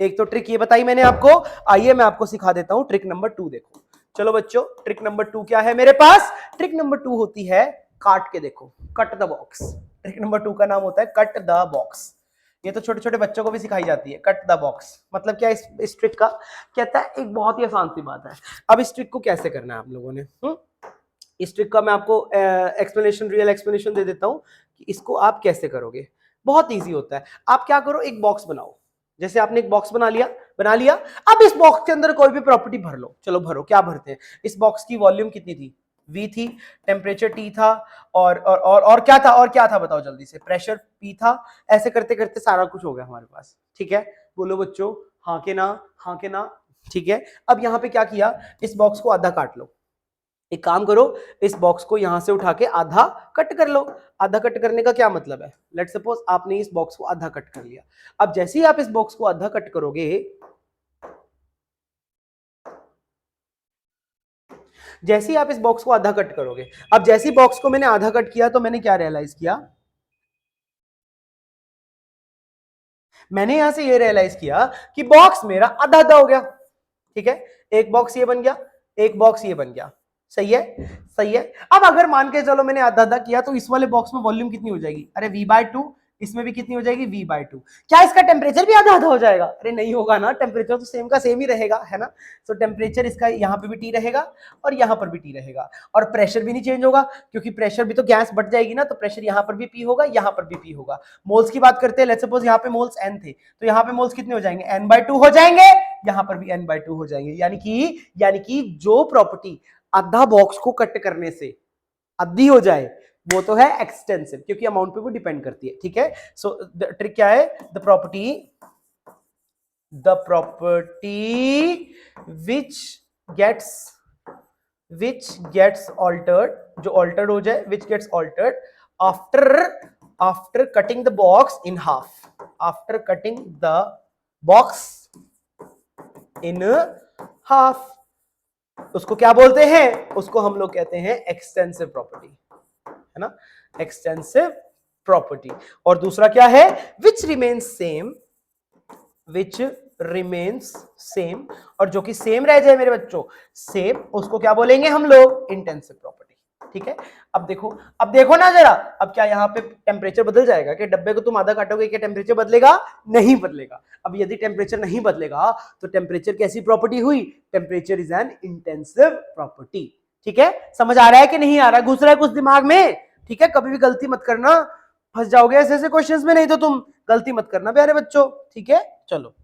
एक तो ट्रिक ये बताई मैंने आपको, आइए मैं आपको सिखा देता हूं ट्रिक नंबर 2। देखो चलो बच्चों, ट्रिक नंबर 2 क्या है मेरे पास, ट्रिक नंबर 2 होती है काट के देखो, cut the box. Trick number 2 का नाम होता है कट द बॉक्स। ये तो छोटे छोटे बच्चों को भी सिखाई जाती है, कट द बॉक्स। मतलब क्या इस ट्रिक का, कहता है एक बहुत ही आसान सी बात है। अब इस ट्रिक को कैसे करना है आप लोगों ने, इस ट्रिक का मैं आपको एक्सप्लेनेशन, रियल एक्सप्लेनेशन दे देता हूं कि इसको आप कैसे करोगे। बहुत इजी होता है। आप क्या करो, एक बॉक्स बनाओ, जैसे आपने एक बॉक्स बना लिया। अब इस बॉक्स के अंदर कोई भी प्रॉपर्टी भर लो, चलो भरो, क्या भरते हैं। इस बॉक्स की वॉल्यूम कितनी थी, V थी, टेम्परेचर T था, और क्या था, और क्या था बताओ जल्दी से, प्रेशर P था। ऐसे करते करते सारा कुछ हो गया हमारे पास, ठीक है। बोलो बच्चों, हाँ के ना, हाँ के ना, ठीक है। अब यहां पे क्या किया, इस बॉक्स को आधा काट लो। एक काम करो, इस बॉक्स को यहां से उठा के आधा कट कर लो। आधा कट करने का क्या मतलब है, लेट्स सपोज आपने इस बॉक्स को आधा कट कर लिया। अब जैसे ही आप इस बॉक्स को आधा कट करोगे, जैसे ही आप इस बॉक्स को आधा कट करोगे, अब जैसे ही बॉक्स को मैंने आधा कट किया तो मैंने क्या रियलाइज किया, मैंने यहां से ये रियलाइज किया कि बॉक्स मेरा आधा आधा हो गया, ठीक है। एक बॉक्स ये बन गया, एक बॉक्स ये बन गया, सही है, सही है। अब अगर मान के चलो मैंने आधा आधा किया तो इस वाले बॉक्स में वॉल्यूम कितनी हो जाएगी, अरे V/2, इसमें भी कितनी हो जाएगी, V/2। क्या इसका टेम्परेचर भी आधा आधा हो जाएगा, अरे नहीं होगा ना, टेम्परेचर तो सेम का सेम ही रहेगा, है ना। तो टेम्परेचर इसका यहाँ पे भी T रहेगा और यहाँ पर भी T रहेगा, और प्रेशर भी नहीं चेंज होगा, क्योंकि प्रेशर भी तो गैस बढ़ जाएगी ना, तो प्रेशर यहाँ पर भी P होगा, यहाँ पर भी P होगा। मोल्स की बात करते हैं, लेट्स सपोज यहाँ पे मोल्स N थे, तो यहाँ पे मोल्स कितने हो जाएंगे, N/2 हो जाएंगे, यहाँ पर भी N/2 हो जाएंगे। यानी कि जो प्रॉपर्टी आधा बॉक्स को कट करने से आधी हो जाए, वो तो है एक्सटेंसिव, क्योंकि अमाउंट पे वो डिपेंड करती है, ठीक है। सो ट्रिक क्या है, the property which gets altered, जो altered हो जाए, which gets altered after cutting the box in half, after cutting the box in half, उसको क्या बोलते हैं, उसको हम लोग कहते हैं एक्सटेंसिव प्रॉपर्टी, है ना, एक्सटेंसिव प्रॉपर्टी। और दूसरा क्या है, which remains same, और जो कि सेम रह जाए मेरे बच्चों, सेम, उसको क्या बोलेंगे हम लोग, इंटेंसिव प्रॉपर्टी, ठीक है। अब देखो ना जरा, अब क्या यहाँ पे टेम्परेचर बदल जाएगा, कि डब्बे को तुम आधा काटोगे क्या टेम्परेचर बदलेगा, नहीं बदलेगा। अब यदि टेम्परेचर नहीं बदलेगा तो टेम्परेचर कैसी प्रॉपर्टी हुई, temperature is an intensive property, ठीक है। समझ आ रहा है कि नहीं आ रहा है, घुस रहा है कुछ दिमाग में, ठीक है। कभी भी गलती मत करना, फंस जाओगे ऐसे ऐसे क्वेश्चंस में, नहीं तो तुम गलती मत करना प्यारे बच्चों, ठीक है। चलो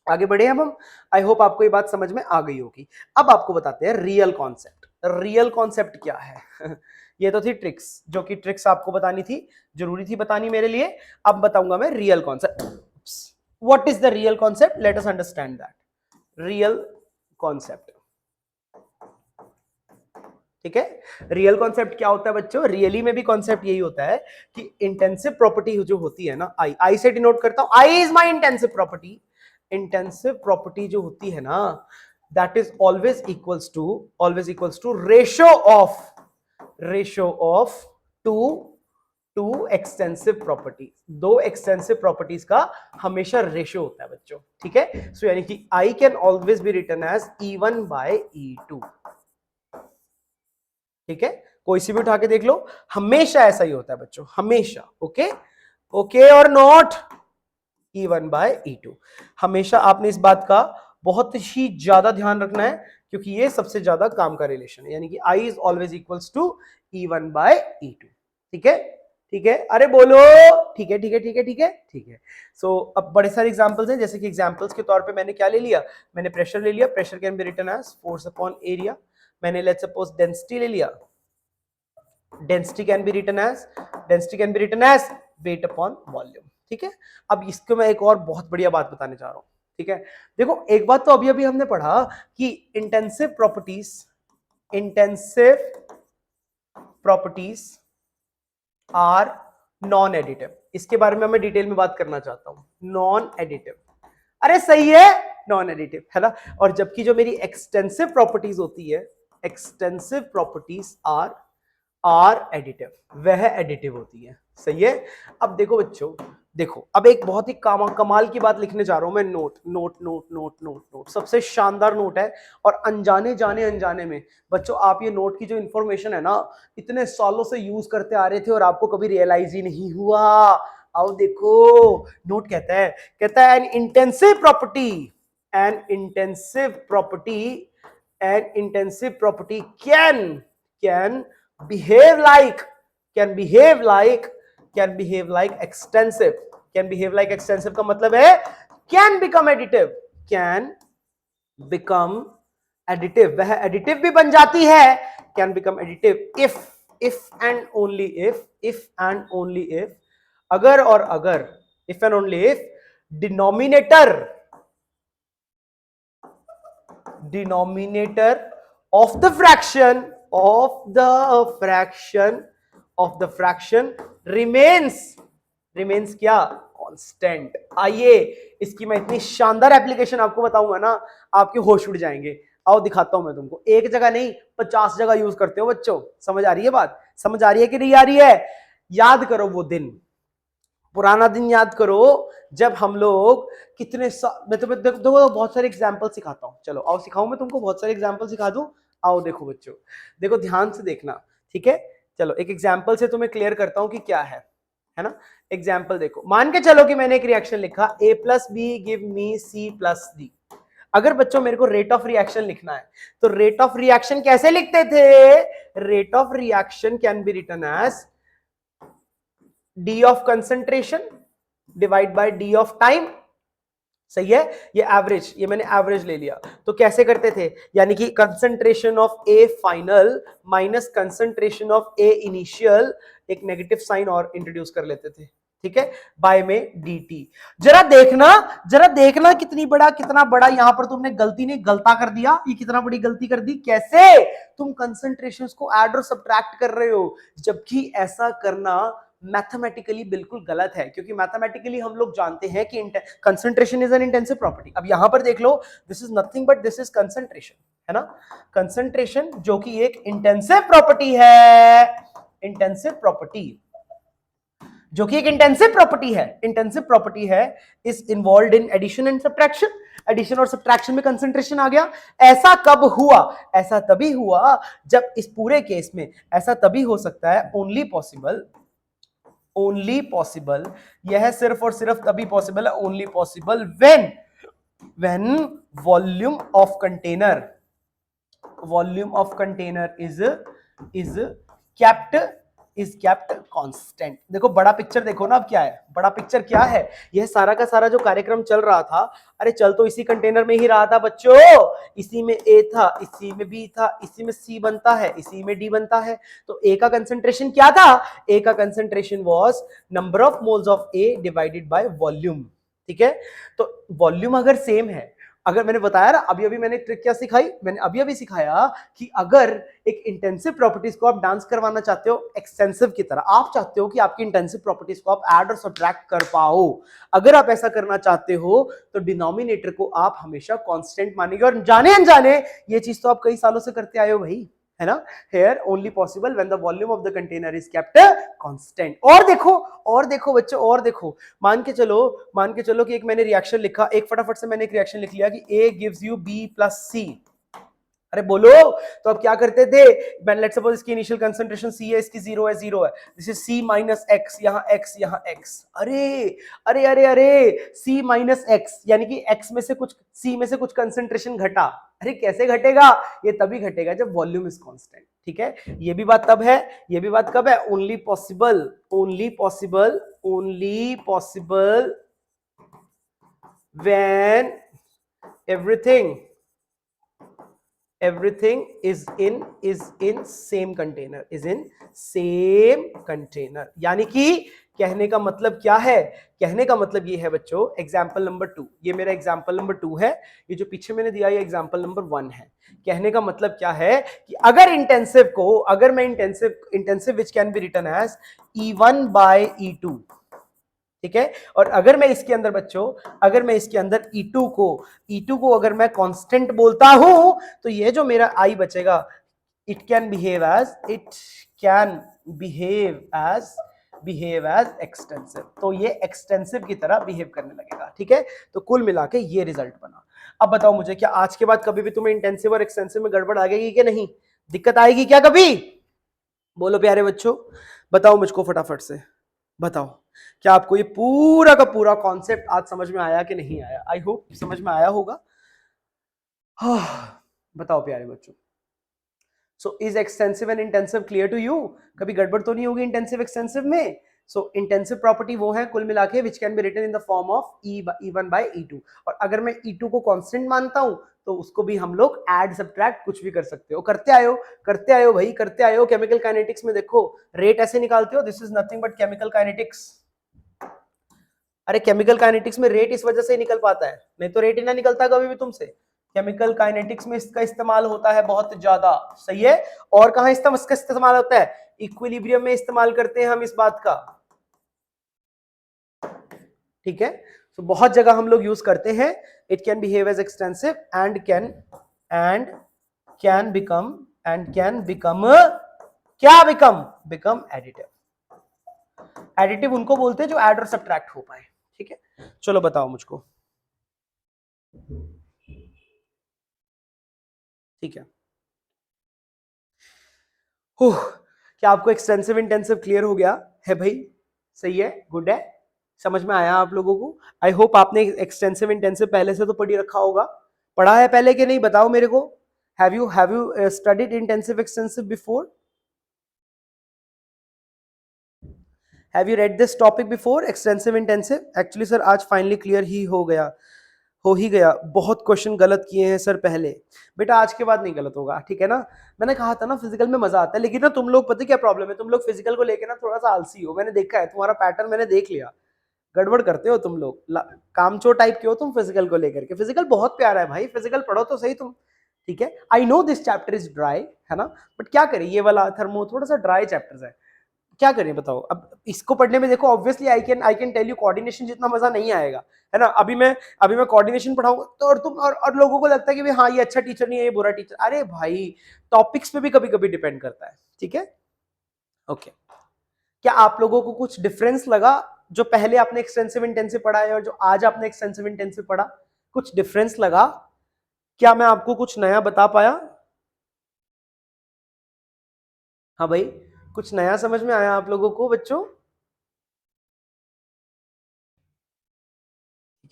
आगे बढ़े अब हम, आई होप आपको ये बात समझ में आ गई होगी। अब आपको बताते हैं रियल कॉन्सेप्ट। रियल कॉन्सेप्ट क्या है ये तो थी ट्रिक्स, जो कि ट्रिक्स आपको बतानी थी, जरूरी थी बतानी मेरे लिए। अब बताऊंगा मैं real concept. What is the real concept, let us understand that real concept, ठीक है। रियल कॉन्सेप्ट क्या होता है बच्चों, रियली में भी कॉन्सेप्ट यही होता है कि इंटेंसिव प्रॉपर्टी जो होती है ना, आई से डिनोट करता हूं, I is my intensive property. Intensive property जो होती है ना, that is always equals to ratio of two extensive property. दो एक्सटेंसिव प्रॉपर्टीज का हमेशा रेशियो होता है बच्चों, ठीक है। सो यानी कि I can always be written as E1/E2, ठीक है। कोई सी भी उठा के देख लो, हमेशा ऐसा ही होता है बच्चों, हमेशा, ओके, ओके और नॉट, E1/E2। हमेशा आपने इस बात का बहुत ही ज्यादा ध्यान रखना है, क्योंकि ये सबसे ज्यादा काम का रिलेशन है, यानी कि I is always equals to E1/E2, ठीक है। ठीक है, अरे बोलो, ठीक है ठीक है ठीक है ठीक है ठीक है। सो अब बड़े सारे एग्जांपल्स हैं, जैसे कि एग्जांपल्स के तौर पे मैंने क्या ले लिया, मैंने प्रेशर ले लिया, pressure can be written as force upon area. मैंने लेट्स सपोज डेंसिटी ले लिया, density can be written as, density can be written as weight upon volume. ठीक है, अब इसको मैं एक और बहुत बढ़िया बात बताने जा रहा हूं। ठीक है, देखो एक बात तो अभी अभी हमने पढ़ा कि intensive properties, intensive properties are non additive. इसके बारे में मैं डिटेल में बात करना चाहता हूं, नॉन एडिटिव। अरे सही है, नॉन एडिटिव है ना। और जबकि जो मेरी एक्सटेंसिव प्रॉपर्टीज होती है, एक्सटेंसिव प्रॉपर्टीज आर एडिटिव, वह एडिटिव होती है। सही है। अब देखो बच्चों, देखो अब एक बहुत ही कमाल की बात लिखने जा रहा हूं मैं, note note note note note note, सबसे शानदार नोट है। और अनजाने जाने अनजाने में बच्चों आप ये नोट की जो इंफॉर्मेशन है ना, इतने सालों से यूज करते आ रहे थे और आपको कभी रियलाइज ही नहीं हुआ। आओ देखो, नोट कहता है N intensive property, N intensive property, N intensive property can behave like, can behave like, can behave like extensive, can behave like extensive का मतलब है can become additive, can become additive, वह additive भी बन जाती है, can become additive if and only if and only if, अगर और अगर, if and only if denominator of the fraction remains क्या, कांस्टेंट। आइए इसकी मैं इतनी शानदार एप्लीकेशन आपको बताऊंगा ना, आपके होश उड़ जाएंगे। आओ दिखाता हूं मैं तुमको, एक जगह नहीं 50 जगह यूज करते हो बच्चों। समझ आ रही है बात, समझ आ रही है कि नहीं आ रही है? याद करो वो दिन, पुराना दिन याद करो जब हम लोग कितने मैं तुम्हें देखो बहुत सारे एग्जांपल सिखाता हूं। चलो आओ सिखाऊं मैं तुमको, बहुत सारे एग्जांपल सिखा दूं। आओ देखो बच्चों, देखो ध्यान से देखना, ठीक है। चलो एक एग्जांपल से तुम्हें क्लियर करता हूं कि क्या है ना। एग्जांपल देखो, मान के चलो कि मैंने एक रिएक्शन लिखा a plus B give me c plus D. अगर बच्चों मेरे को रेट ऑफ रिएक्शन लिखना है तो रेट ऑफ रिएक्शन कैसे लिखते थे? Rate of reaction can be written as d of concentration divide by d of time. सही है, ये एवरेज, ये मैंने एवरेज ले लिया। तो कैसे करते थे, यानी कि concentration of A final minus concentration of A initial, एक नेगेटिव साइन और इंट्रोड्यूस कर लेते थे। ठीक है, बाय में dt। जरा देखना कितना बड़ा यहां पर तुमने गलती नहीं गलता कर दिया। ये कितना बड़ी गलती कर दी, कैसे? तुम कंसंट्रेशंस को ऐड और सब्ट्रैक्ट कर रहे हो, जबकि ऐसा करना मैथमेटिकली बिल्कुल गलत है, क्योंकि मैथमेटिकली हम लोग जानते हैं कि concentration is an intensive property. अब यहां पर देख लो, this is nothing but this is concentration, है ना। कंसंट्रेशन जो कि एक इंटेंसिव प्रॉपर्टी है, इंटेंसिव प्रॉपर्टी जो कि एक इंटेंसिव प्रॉपर्टी है is involved in addition and subtraction. Addition और सब्ट्रैक्शन में कंसंट्रेशन आ गया। ऐसा कब हुआ? ऐसा तभी हुआ जब, इस पूरे केस में ऐसा तभी हो सकता है, ओनली पॉसिबल, यह सिर्फ और सिर्फ तभी पॉसिबल है, only possible when volume of container is kept constant. देखो बड़ा पिक्चर देखो ना, अब क्या है बड़ा पिक्चर, क्या है यह सारा का सारा जो कार्यक्रम चल रहा था, अरे चल तो इसी कंटेनर में ही रहा था बच्चों। इसी में A था, इसी में B था, इसी में C बनता है, इसी में D बनता है। तो A का कंसंट्रेशन क्या था? A का concentration was number of moles of A divided by volume. ठीक है, तो वॉल्यूम अगर सेम है, अगर मैंने बताया ना, अभी मैंने ट्रिक क्या सिखाई, मैंने अभी सिखाया कि अगर एक इंटेंसिव प्रॉपर्टीज को आप डांस करवाना चाहते हो एक्सटेंसिव की तरह, आप चाहते हो कि आपकी इंटेंसिव प्रॉपर्टीज को आप ऐड और सब्ट्रैक्ट कर पाओ, अगर आप ऐसा करना चाहते हो तो डिनोमिनेटर को आप हमेशा कांस्टेंट मानेंगे। और जाने अनजाने ये चीज तो आप कई सालों से करते आए हो भाई, है ना। Here only possible when the volume of the container is kept constant। और देखो बच्चों, और देखो, मान के चलो कि एक मैंने रिएक्शन लिखा, एक फटाफट से मैंने एक रिएक्शन लिख लिया कि A gives you B plus C। अरे बोलो, तो अब क्या करते थे, लेट्स सपोज इसकी इनिशियल कंसंट्रेशन C है, इसकी 0 है, this is C minus x, यहाँ x। अरे C माइनस x, यानी कि x में से कुछ, C में से कुछ कंसंट्रेशन घटा। अरे कैसे घटेगा? ये तभी घटेगा जब वॉल्यूम इज कांस्टेंट। ठीक है, ये भी बात तब है, ये भी बात कब है, only possible, only possible, only possible when everything everything is in same container, is in same container। यानी कि कहने का मतलब क्या है, कहने का मतलब ये है बच्चों, एग्जाम्पल नंबर 2, ये मेरा एग्जाम्पल नंबर 2 है, ये जो पीछे मैंने दिया ये एग्जाम्पल नंबर 1 है। कहने का मतलब क्या है कि अगर इंटेंसिव को, अगर मैं intensive which can be written as E1 by E2, ठीक है, और अगर मैं इसके अंदर बच्चों, अगर मैं इसके अंदर E2 को अगर मैं कांस्टेंट बोलता हूं, तो ये जो मेरा I बचेगा, it can behave as extensive, तो ये एक्सटेंसिव की तरह बिहेव करने लगेगा। ठीक है, तो कुल मिला के ये रिजल्ट बना। अब बताओ मुझे, क्या आज के बाद कभी भी तुम्हें इंटेंसिव और एक्सटेंसिव में गड़बड़ आ गई कि नहीं, दिक्कत आएगी क्या कभी? बोलो प्यारे बच्चों, बताओ मुझको फटाफट से, बताओ क्या आपको ये पूरा का पूरा कॉन्सेप्ट आज समझ में आया कि नहीं आया? आई होप समझ में आया होगा। बताओ प्यारे बच्चों, so is extensive and intensive clear to you? कभी गड़बड़ तो नहीं होगी इंटेंसिव एक्सटेंसिव में? सो इंटेंसिव प्रॉपर्टी वो है कुल मिला के which can be written in the form of E1 by E2, और अगर मैं E2 को कांस्टेंट मानता हूं तो उसको भी हम लोग ऐड सब्ट्रैक्ट कुछ भी कर सकते हो। करते आयो भाई, करते आयो। केमिकल काइनेटिक्स में देखो रेट ऐसे निकालते हो, this is nothing but chemical kinetics. अरे केमिकल काइनेटिक्स में रेट इस वजह से निकल पाता है, नहीं तो रेट ही ना निकलता कभी भी तुमसे। केमिकल काइनेटिक्स में इसका इस्तेमाल होता है बहुत ज्यादा, सही है। और कहां इसका इस्तेमाल होता है? इक्विलिब्रियम में इस्तेमाल करते हैं हम इस बात का, ठीक है। तो बहुत जगह हम लोग यूज करते हैं। It can behave as extensive and can become क्या बिकम एडिटिव। एडिटिव उनको बोलते हैं जो ऐड और सब्ट्रैक्ट हो पाए, ठीक है। चलो बताओ मुझको, ठीक है। क्या आपको एक्सटेंसिव इंटेंसिव क्लियर हो गया है भाई? सही है, गुड है, समझ में आया आप लोगों को? आई होप आपने एक्सटेंसिव इंटेंसिव पहले से तो पढ़ी रखा होगा, पढ़ा है पहले कि नहीं बताओ मेरे को। Have you studied intensive extensive before? Have you read this topic before, extensive intensive? Actually sir आज फाइनली क्लियर ही हो ही गया। बहुत क्वेश्चन गलत किए हैं सर पहले। बेटा आज के बाद नहीं गलत होगा, ठीक है ना। मैंने कहा था ना फिजिकल में मजा आता है, लेकिन ना तुम लोग पता क्या प्रॉब्लम है, तुम लोग फिजिकल को लेकर ना थोड़ा सा आलसी हो। मैंने देखा है तुम्हारा पैटर्न, मैंने देख लिया, गड़बड़ करते हो तुम लोग, कामचोर टाइप के हो तुम फिजिकल को लेकर के। फिजिकल बहुत प्यारा है भाई, फिजिकल पढ़ो तो सही तुम, ठीक है। I no this chapter is dry, है ना, बट क्या करें, ये वाला थर्मो थोड़ा सा ड्राई चैप्टर है, क्या करें बताओ। अब इसको पढ़ने में देखो obviously I can tell you coordination जितना मजा नहीं आएगा, है ना। अभी मैं कोऑर्डिनेशन पढ़ाऊंगा तो, और तुम और लोगों को लगता है कि हाँ ये अच्छा टीचर नहीं है, ये बुरा टीचर। अरे भाई टॉपिक्स पे भी कभी कभी डिपेंड करता है, ठीक है। ओके, क्या आप लोगों को कुछ डिफरेंस लगा जो पहले आपने एक्सटेंसिव इंटेंसिव पढ़ा है और जो आज आपने एक्सटेंसिव इंटेंसिव पढ़ा? कुछ डिफरेंस लगा? क्या मैं आपको कुछ नया बता पाया? हाँ भाई, कुछ नया समझ में आया आप लोगों को बच्चों?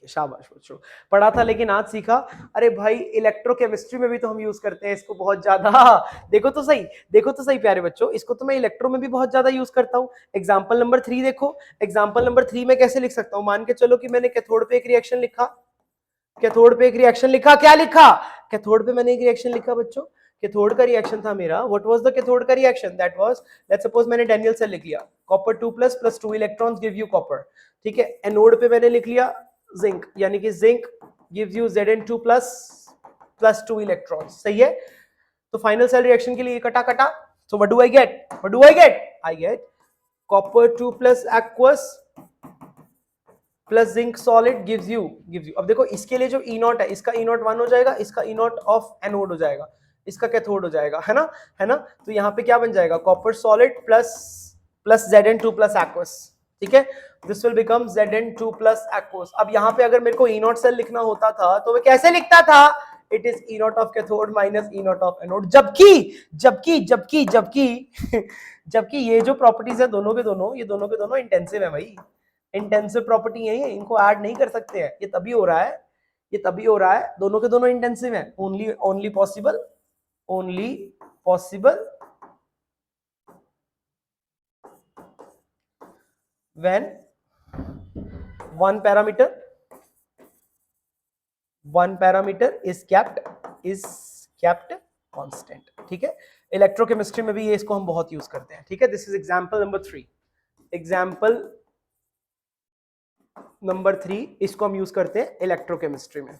शाबाश बच्चों, पढ़ा था लेकिन आज सीखा। अरे भाई इलेक्ट्रोकेमिस्ट्री में भी तो हम यूज करते हैं इसको बहुत ज्यादा। देखो तो सही प्यारे बच्चों, इसको तो मैं इलेक्ट्रो में भी बहुत ज्यादा यूज करता हूँ। एग्जाम्पल नंबर 3 देखो, एग्जाम्पल नंबर 3 में कैसे लिख सकता हूँ। मान के चलो कि मैंने कैथोड पे एक रिएक्शन लिखा, क्या लिखा, कैथोड पे मैंने एक रिएक्शन लिखा बच्चों। कैथोड का रिएक्शन था मेरा, व्हाट वाज द कैथोड का reaction? That was, let's suppose मैंने डेनियल सेल लिख लिया, copper 2 plus 2 electrons give you copper, ठीक है। एनोड पे मैंने लिख लिया जिंक, यानी कि zinc gives you Zn2 plus 2 electrons, सही है। तो फाइनल सेल रिएक्शन के लिए कटा कटा, so what do I get? I get copper 2 plus aqueous plus zinc solid gives you. अब देखो इसके लिए जो ई नॉट है, इसका ई नॉट 1 हो जाएगा, इसका ई नॉट ऑफ एनोड हो जाएगा, इसका कैथोड हो जाएगा, है ना। तो यहाँ पे क्या बन जाएगा, copper solid plus Zn2 plus aqueous, ठीक है। This will become Zn2 plus aqueous. अब यहाँ पे अगर मेरे को ई नॉट सेल लिखना होता था तो मैं कैसे लिखता था? It is E not of cathode minus E not of anode. जबकि ये जो प्रॉपर्टीज है दोनों के दोनों इंटेंसिव है भाई, इंटेंसिव प्रॉपर्टी है ये, इनको ऐड नहीं कर सकते हैं। ये तभी हो रहा है, दोनों के दोनों इंटेंसिव हैं। Only possible when one parameter is kept constant. ठीक है, इलेक्ट्रोकेमिस्ट्री में भी ये इसको हम बहुत यूज करते हैं। ठीक है, this is example number 3। Example number 3 इसको हम यूज करते हैं इलेक्ट्रोकेमिस्ट्री में।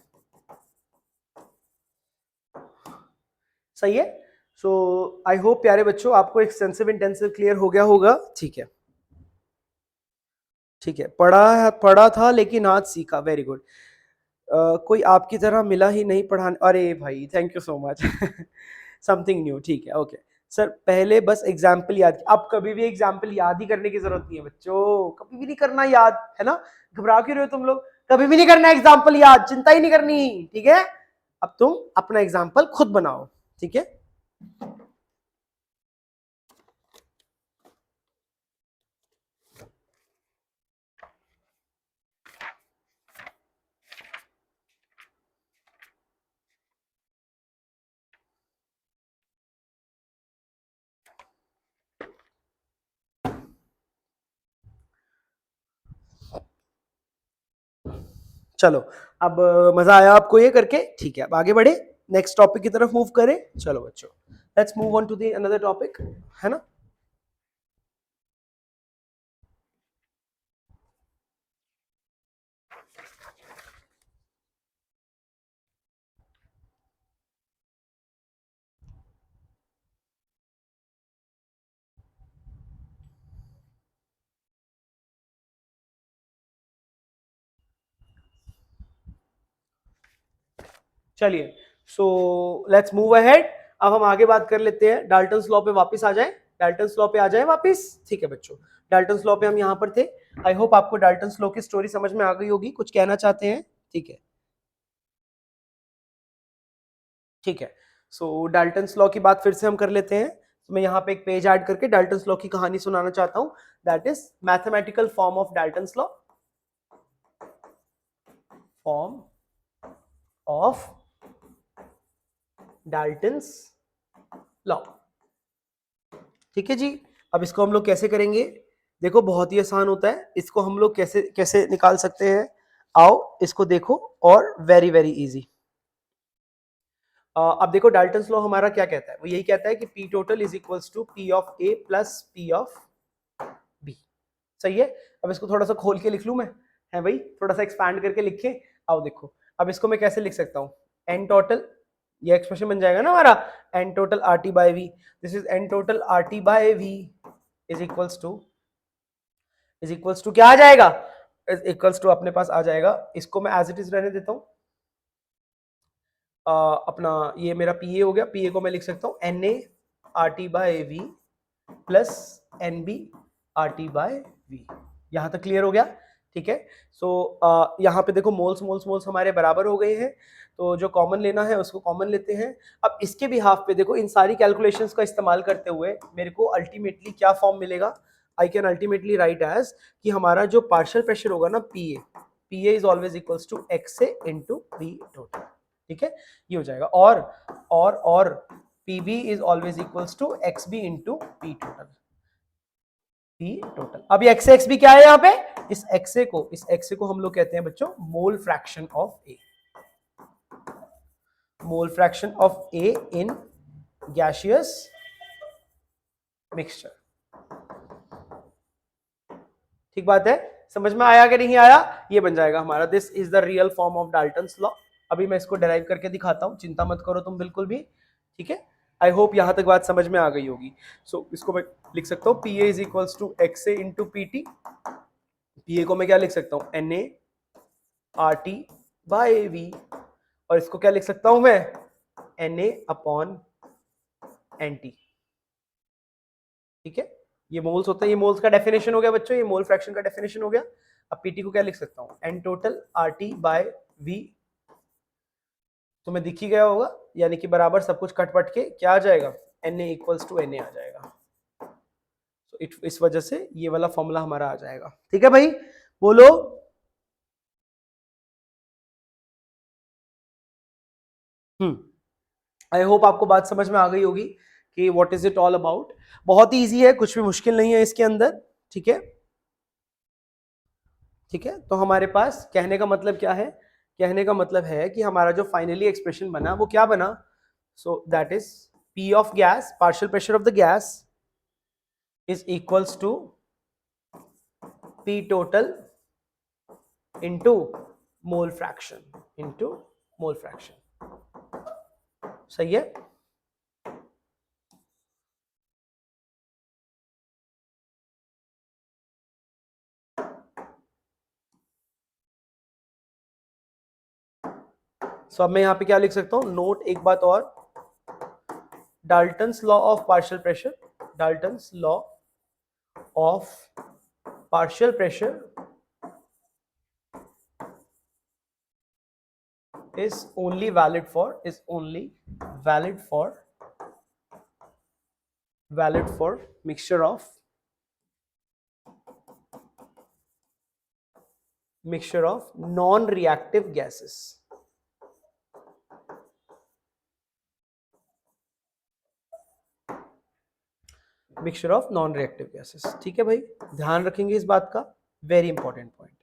सही है। सो आई होप प्यारे बच्चों आपको एक्सटेंसिव इंटेंसिव क्लियर हो गया होगा। ठीक है, ठीक है, पढ़ा था लेकिन आज सीखा। Very good. कोई आपकी तरह मिला ही नहीं पढ़ाने। अरे भाई thank you so much. Something new. ठीक है, ओके सर। पहले बस एग्जाम्पल याद, अब कभी भी एग्जाम्पल याद ही करने की जरूरत नहीं है बच्चों, कभी भी नहीं करना याद, है ना। घबरा क्यों रहे हो तुम लोग? कभी भी नहीं करना एग्जाम्पल याद, चिंता ही नहीं करनी। ठीक है, अब तुम अपना एग्जाम्पल खुद बनाओ। ठीक है, चलो। अब मजा आया आपको ये करके? ठीक है, अब आगे बढ़े, नेक्स्ट टॉपिक की तरफ मूव करें। चलो बच्चों, let's move on to the another topic, है ना। चलिए, सो लेट्स मूव अहेड। अब हम आगे बात कर लेते हैं, डाल्टन्स लॉ पे वापस आ जाए। डाल्टन्स लॉ पे आ जाए वापस। ठीक है बच्चों, डाल्टन्स लॉ पे हम यहाँ पर थे। आई होप आपको डाल्टन्स लॉ की स्टोरी समझ में आ गई होगी, कुछ कहना चाहते हैं? ठीक है, ठीक है। सो डाल्टन्स लॉ की बात फिर से हम कर लेते हैं। तो मैं यहाँ पे एक पेज ऐड करके डाल्टन्स लॉ की कहानी सुनाना चाहता हूँ। That is mathematical form of Dalton's law. Form of Dalton's law. ठीक है जी। अब इसको हम लोग कैसे करेंगे? देखो बहुत ही आसान होता है, इसको हम लोग कैसे कैसे निकाल सकते हैं। आओ इसको देखो, और वेरी वेरी इजी। अब देखो डाल्टन्स लॉ हमारा क्या कहता है, वो यही कहता है कि P total is equals to P of A plus P of B. सही है। अब इसको थोड़ा सा खोल के लिख लूं मैं, है भाई, थोड़ा सा एक्सपैंड करके लिखे। आओ देखो, अब इसको मैं कैसे लिख सकता हूँ। एन टोटल, ये एक्सप्रेशन बन जाएगा ना हमारा, n total R T by V. This is n total R T by V is equals to क्या आ जाएगा? इक्वल्स टू अपने पास आ जाएगा, इसको मैं एज इट इज रहने देता हूँ। अपना ये मेरा पी ए हो गया, पी ए को मैं लिख सकता हूँ n A R T by V plus n B R T by V. यहां तक क्लियर हो गया? ठीक है। सो यहाँ पे देखो मोल्स मोल्स मोल्स हमारे बराबर हो गए हैं, तो जो कॉमन लेना है उसको कॉमन लेते हैं। अब इसके भी हाफ पे देखो, इन सारी कैलकुलेशंस का इस्तेमाल करते हुए मेरे को अल्टीमेटली क्या फॉर्म मिलेगा? I can ultimately write as कि हमारा जो पार्शियल प्रेशर होगा ना P A is always equals to X A into P total. ठीक है, ये हो जाएगा। और P B is always equals to X B into P total. P total. अब ये एक्स भी क्या है यहाँ पे? इस एक्स को हम लोग कहते हैं बच्चों mole fraction of A. Mole fraction of A in gaseous mixture. ठीक बात है, समझ में आया कि नहीं आया? ये बन जाएगा हमारा, this is the real form of Dalton's law. अभी मैं इसको डेराइव करके दिखाता हूं, चिंता मत करो तुम बिल्कुल भी। ठीक है, आई होप यहां तक बात समझ में आ गई होगी। सो इसको मैं लिख सकता हूं P A is equals to X A into P T. P A को मैं क्या लिख सकता हूं? N A R T by V. और इसको क्या लिख सकता हूं मैं? N A upon n T. ठीक है, ये मोल्स होता है, ये मोल्स का डेफिनेशन हो गया बच्चों, ये मोल फ्रैक्शन का डेफिनेशन हो गया। अब पीटी को क्या लिख सकता हूं? N total R T by V. तुम्हें दिख ही गया होगा, यानी कि बराबर सब कुछ कटपट के क्या आ जाएगा? N A equals to N A आ जाएगा। तो इस वजह से ये वाला फॉर्मूला हमारा आ जाएगा। ठीक है भाई, बोलो। आई होप आपको बात समझ में आ गई होगी कि what is it all about. बहुत ही ईजी है, कुछ भी मुश्किल नहीं है इसके अंदर। ठीक है, ठीक है, तो हमारे पास कहने का मतलब क्या है, कहने का मतलब है कि हमारा जो फाइनली एक्सप्रेशन बना वो क्या बना, so that is P of gas, partial pressure of the gas is equals to P total into mole fraction, into mole fraction. सही है। सो अब मैं यहां पे क्या लिख सकता हूं, नोट एक बात और, Dalton's law of partial pressure, Dalton's law of partial pressure is only valid for valid for mixture of non-reactive gases। Mixture of non reactive gases. ठीक है भाई, ध्यान रखेंगे इस बात का, वेरी इंपॉर्टेंट पॉइंट।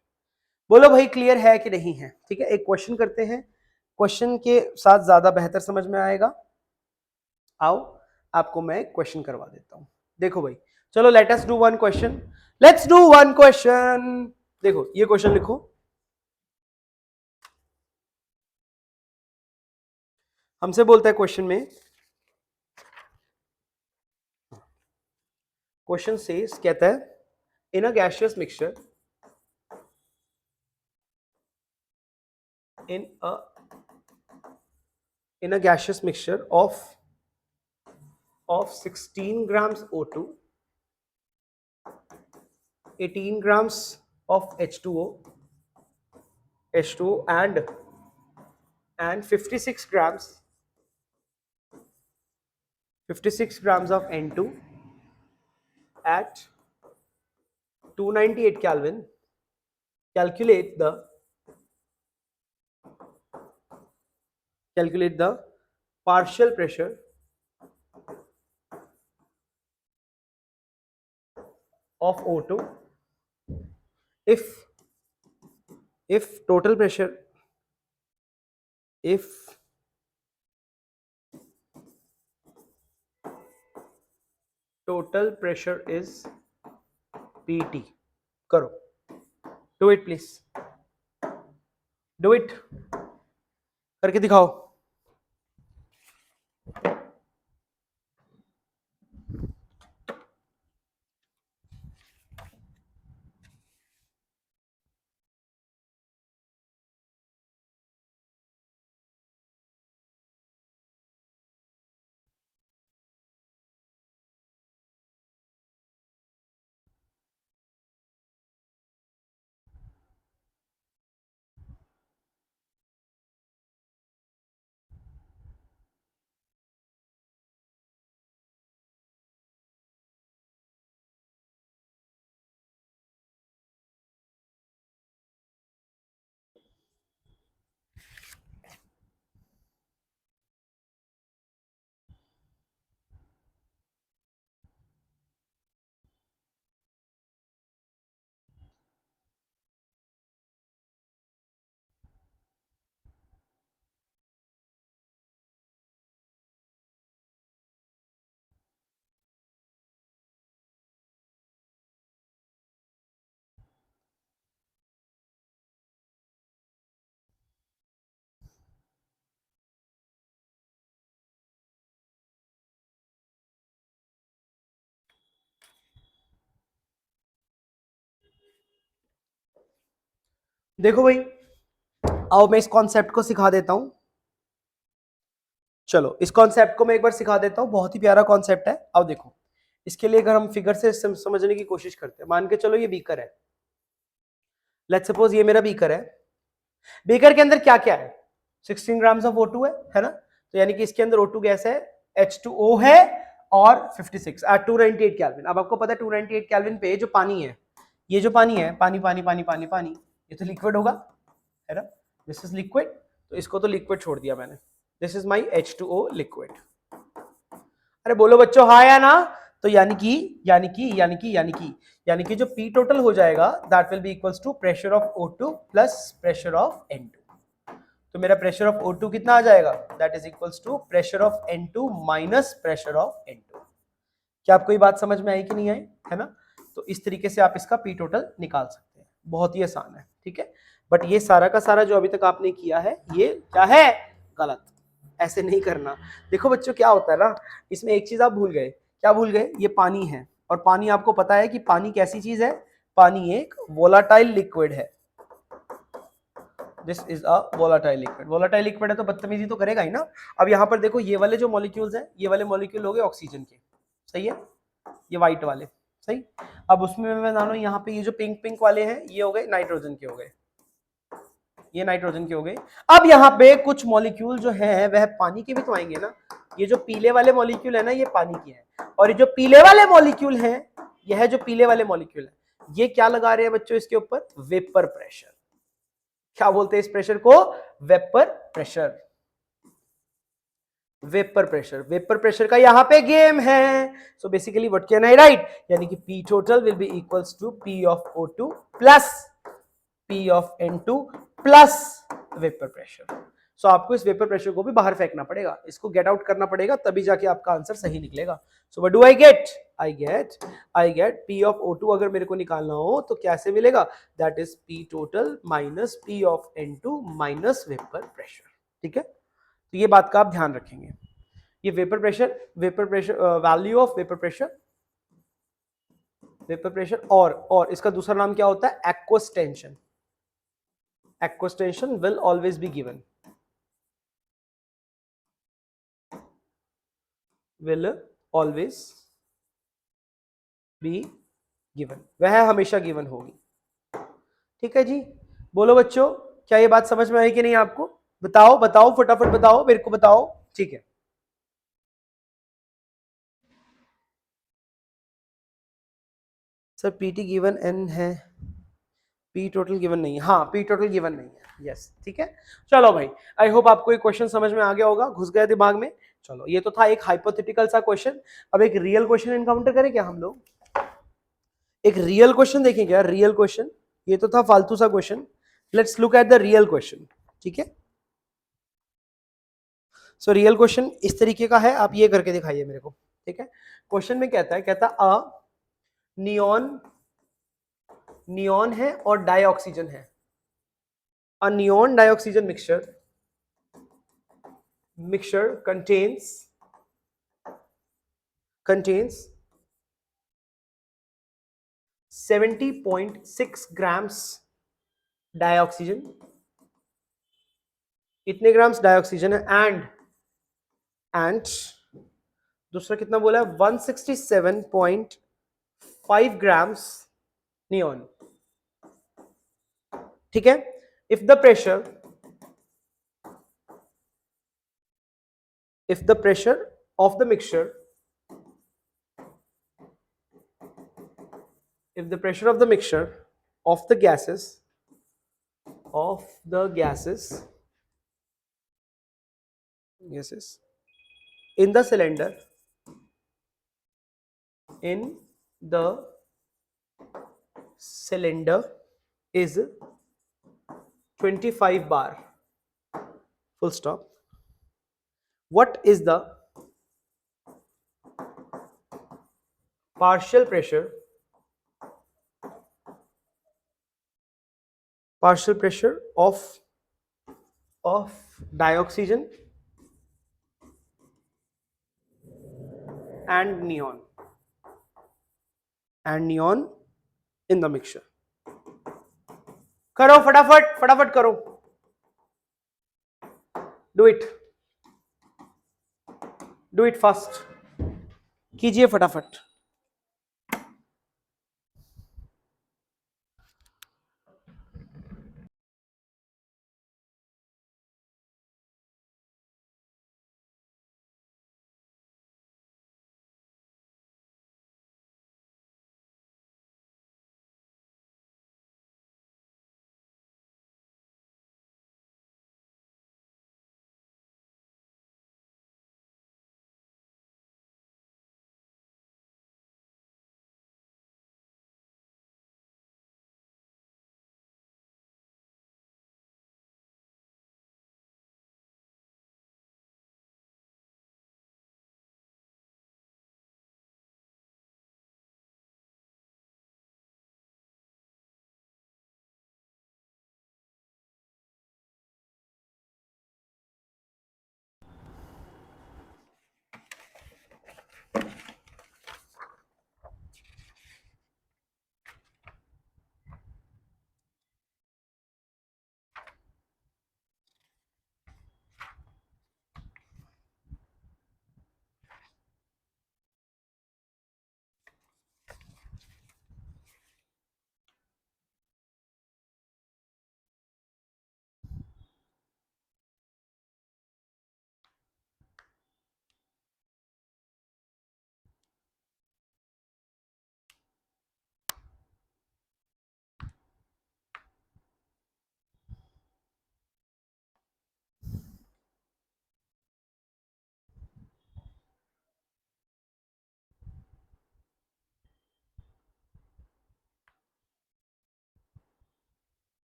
बोलो भाई क्लियर है कि नहीं है। ठीक है, एक क्वेश्चन करते हैं, क्वेश्चन के साथ ज्यादा बेहतर समझ में आएगा। आओ आपको मैं क्वेश्चन करवा देता हूं। देखो भाई, चलो let us do one question, let's do one question. देखो ये क्वेश्चन लिखो, हमसे बोलता है क्वेश्चन में, क्वेश्चन सेज, कहता है in a gaseous mixture, in a gaseous mixture of 16 grams O2, 18 grams of H2O and 56 grams of N2 at 298 Kelvin, calculate the partial pressure of O2 if total pressure is PT। करो, do it please, do it, करके दिखाओ। देखो भाई, आओ मैं इस concept को सिखा देता हूं। चलो इस कॉन्सेप्ट को मैं एक बार सिखा देता हूं, बहुत ही प्यारा कॉन्सेप्ट है। आओ देखो, इसके लिए अगर हम फिगर से समझने की कोशिश करते हैं, मान के चलो ये बीकर है, लेट्स सपोज ये मेरा बीकर है। बीकर के अंदर क्या क्या है, 16 ग्राम्स ऑफ O2 है ना, तो यानी कि इसके अंदर O2 गैस है, H2O है और 56 एट 298 केल्विन। अब आपको पता है 298 केल्विन पे जो पानी है, ये जो पानी है, पानी पानी पानी पानी पानी, ये तो लिक्विड होगा, है ना, दिस इज लिक्विड, तो इसको तो लिक्विड छोड़ दिया मैंने, this is my H2O liquid. अरे बोलो बच्चों हाँ या ना। तो यानी कि जो P टोटल हो जाएगा that will be equals to pressure of O2 plus pressure of N2। तो मेरा प्रेशर ऑफ O2 कितना आ जाएगा, that is equals to pressure of N2 minus pressure of N2। क्या आपको ये बात समझ में आई कि नहीं आई, है ना? तो इस तरीके से आप इसका P टोटल निकाल सकते हैं, बहुत ही आसान है, ठीक है। बट ये सारा का सारा जो अभी तक आपने किया है ये क्या है, गलत, ऐसे नहीं करना। देखो बच्चों क्या होता है ना, इसमें एक चीज आप भूल गए, क्या भूल गए, ये पानी है, और पानी आपको पता है कि पानी कैसी चीज है, पानी एक वोलाटाइल लिक्विड है। This is a volatile liquid, volatile liquid है तो बदतमीजी तो करेगा ही ना। अब यहाँ पर देखो ये वाले जो मॉलिक्यूल्स हैं, ये वाले मॉलिक्यूल हो गए ऑक्सीजन के, सही है, ये व्हाइट वाले, सही। अब उसमें मैं मानो यहाँ पे ये जो पिंक पिंक वाले हैं ये हो गए नाइट्रोजन के हो गए, ये नाइट्रोजन के हो गए। अब यहाँ पे कुछ मॉलिक्यूल जो है वह पानी के भी तो आएंगे ना, ये जो पीले वाले मॉलिक्यूल है ना ये पानी के हैं, और ये जो पीले वाले मॉलिक्यूल हैं, यह जो पीले वाले मॉलिक्यूल है ये क्या लगा रहे हैं बच्चों इसके ऊपर, वेपर प्रेशर। क्या बोलते हैं इस प्रेशर को, vapour pressure. Vapour pressure, vapour pressure का यहां पे गेम है। So basically what can I write, यानी कि P total will be equals to P of O2 plus P of N2 plus vapour pressure. So आपको इस vapour pressure को भी बाहर फेंकना पड़ेगा, इसको गेट आउट करना पड़ेगा, तभी जाके आपका आंसर सही निकलेगा। So what do I get, I get P of O2 अगर मेरे को निकालना हो तो कैसे मिलेगा, that is P total minus P of N2 minus vapour pressure, ठीक है। तो ये बात का आप ध्यान रखेंगे। ये vapour pressure value of vapour pressure और इसका दूसरा नाम क्या होता है, aqueous tension. Aqueous tension will always be given, will always be given, वह हमेशा गिवन होगी, ठीक है जी। बोलो बच्चों, क्या ये बात समझ में आई कि नहीं आपको, बताओ बताओ फटाफट बताओ, मेरे को बताओ, ठीक है। सर पीटी गिवन एन है, पी टोटल गिवन नहीं है, हाँ पी टोटल गिवन नहीं है, यस ठीक है। चलो भाई, आई होप आपको ये क्वेश्चन समझ में आ गया होगा, घुस गया दिमाग में। चलो ये तो था एक हाइपोथेटिकल सा क्वेश्चन, अब एक रियल क्वेश्चन एनकाउंटर करें क्या हम लोग, एक रियल क्वेश्चन देखें क्या, रियल क्वेश्चन, ये तो था फालतू सा question, let's look at the real question, ठीक है। सो रियल क्वेश्चन इस तरीके का है, आप ये करके दिखाइए मेरे को, ठीक है। क्वेश्चन में कहता है, कहता अ नियॉन, नियॉन है और डाइऑक्सीजन है, a neon dioxygen mixture contains 70.6 grams dioxygen, इतने ग्राम्स डाइऑक्सीजन है, एंड दूसरा कितना बोला है, 167.5 ग्राम्स नियॉन, ठीक है। If the pressure of the mixture, if the pressure of the mixture of the gases in the cylinder is 25 bar, full stop, what is the partial pressure of dioxygen and neon in the mixture। करो फटाफट फटाफट करो, do it fast, कीजिए फटाफट।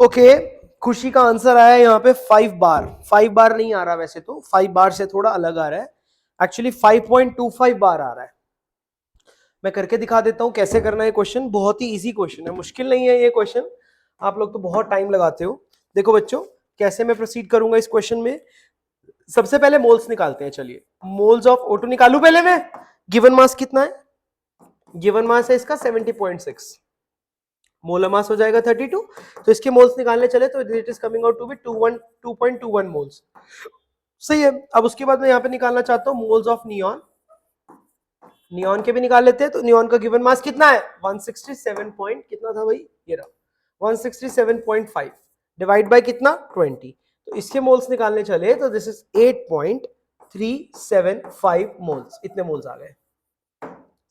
Okay, खुशी का answer आया यहाँ पे 5 बार। 5 बार नहीं आ रहा वैसे तो, 5 बार से थोड़ा अलग आ रहा है, एक्चुअली 5.25 बार आ रहा है। मैं करके दिखा देता हूं कैसे करना है। क्वेश्चन बहुत ही इजी क्वेश्चन है, मुश्किल नहीं है ये क्वेश्चन। आप लोग तो बहुत टाइम लगाते हो। देखो बच्चों, कैसे मैं प्रोसीड करूंगा इस क्वेश्चन में। सबसे पहले मोल्स निकालते हैं, चलिए मोल्स ऑफ O2 निकालू पहले मैं। गिवन मास कितना है? गिवन मास है इसका 70.6, मोलर मास हो जाएगा 32। तो इसके मोल्स निकालने चले तो it is coming out to be 2.21 moles. सही है। अब उसके बाद मैं यहाँ पे निकालना चाहता हूँ मोल्स ऑफ नियॉन। नियॉन के भी निकाल लेते हैं। तो नियॉन का गिवन मास कितना है? 167 पॉइंट कितना था भाई, ये रहा 167.5 डिवाइड बाय कितना 20। तो इसके मोल्स निकालने चले तो दिस इज 8.375 मोल्स, इतने मोल्स आ गए।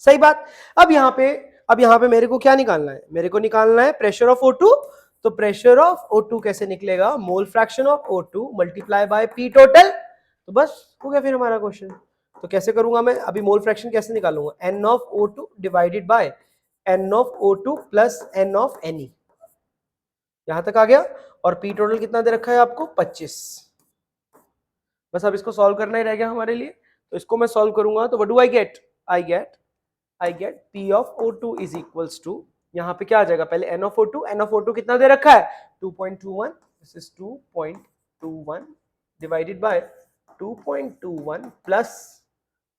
सही बात। अब यहाँ पे मेरे को क्या निकालना है? मेरे को निकालना है प्रेशर ऑफ O2। तो प्रेशर ऑफ O2 कैसे निकलेगा? Mole fraction of O2 multiply by P total. तो बस हो गया फिर हमारा क्वेश्चन। तो कैसे करूंगा मैं अभी? मोल फ्रैक्शन कैसे निकालूंगा? N of O2 divided by N of O2 plus N of Ne। यहां तक आ गया। और P टोटल कितना दे रखा है आपको? 25। बस अब इसको सॉल्व करना ही रह गया हमारे लिए। तो इसको मैं सॉल्व करूंगा तो what do I get P of O2 is equals to, यहाँ पे क्या आ जाएगा? पहले N of O2 कितना दे रखा है? 2.21। This is 2.21 divided by 2.21 plus,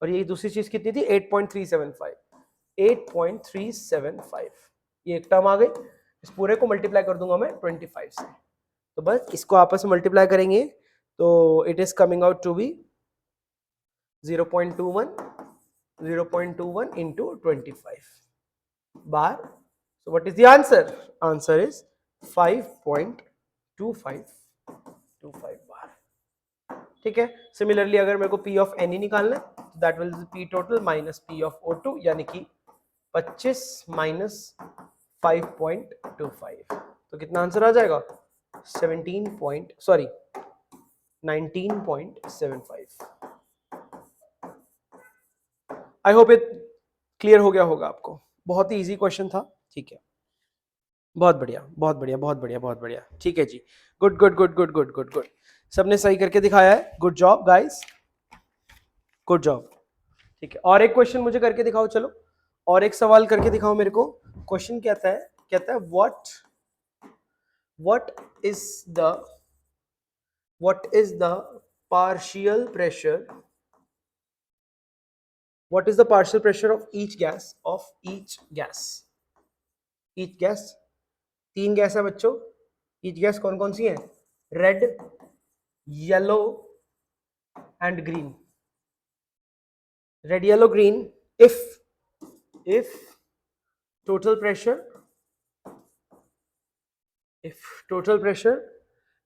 और ये दूसरी चीज कितनी थी? 8.375। 8.375 ये एक टर्म आ गई। इस पूरे को मल्टीप्लाई कर दूंगा मैं 25 से। तो बस इसको आपस में मल्टीप्लाई करेंगे तो it is coming out to be 0.21 into 25 bar. So what is the answer? Answer is 5.25 bar. ठीक है। सिमिलरली अगर मेरे को P of Ne निकालना है तो that will P total minus P of O2, यानी कि 25 माइनस 5.25। तो कितना आंसर आ जाएगा? 19.75। आई होप इट क्लियर हो गया होगा आपको। बहुत ही इजी क्वेश्चन था। ठीक है, बहुत बढ़िया बहुत बढ़िया बहुत बढ़िया बहुत बढ़िया। ठीक है जी, good good good good good good good. सबने सही करके दिखाया है, good job guys, good job. ठीक है, और एक क्वेश्चन मुझे करके दिखाओ। चलो और एक सवाल करके दिखाओ मेरे को। क्वेश्चन कहता है what is the partial pressure what is the partial pressure of each gas each gas। तीन गैस है बच्चों। each गैस कौन कौन सी है? Red, yellow and green. Red, yellow, green. if total pressure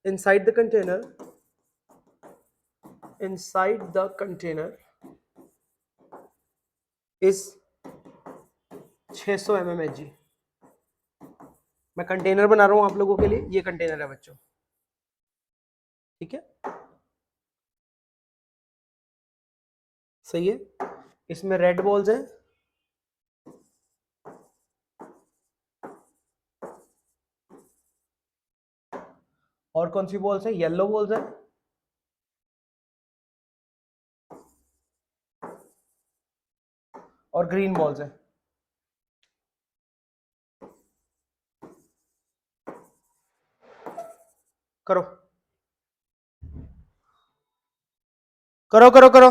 inside the container is 600 mmHg। मैं container बना रहा हूं आप लोगों के लिए, ये कंटेनर है बच्चों। ठीक है, सही है। इसमें रेड बॉल्स हैं, और कौन सी बॉल्स हैं? येलो बॉल्स हैं, और ग्रीन बॉल्स हैं। करो करो करो करो।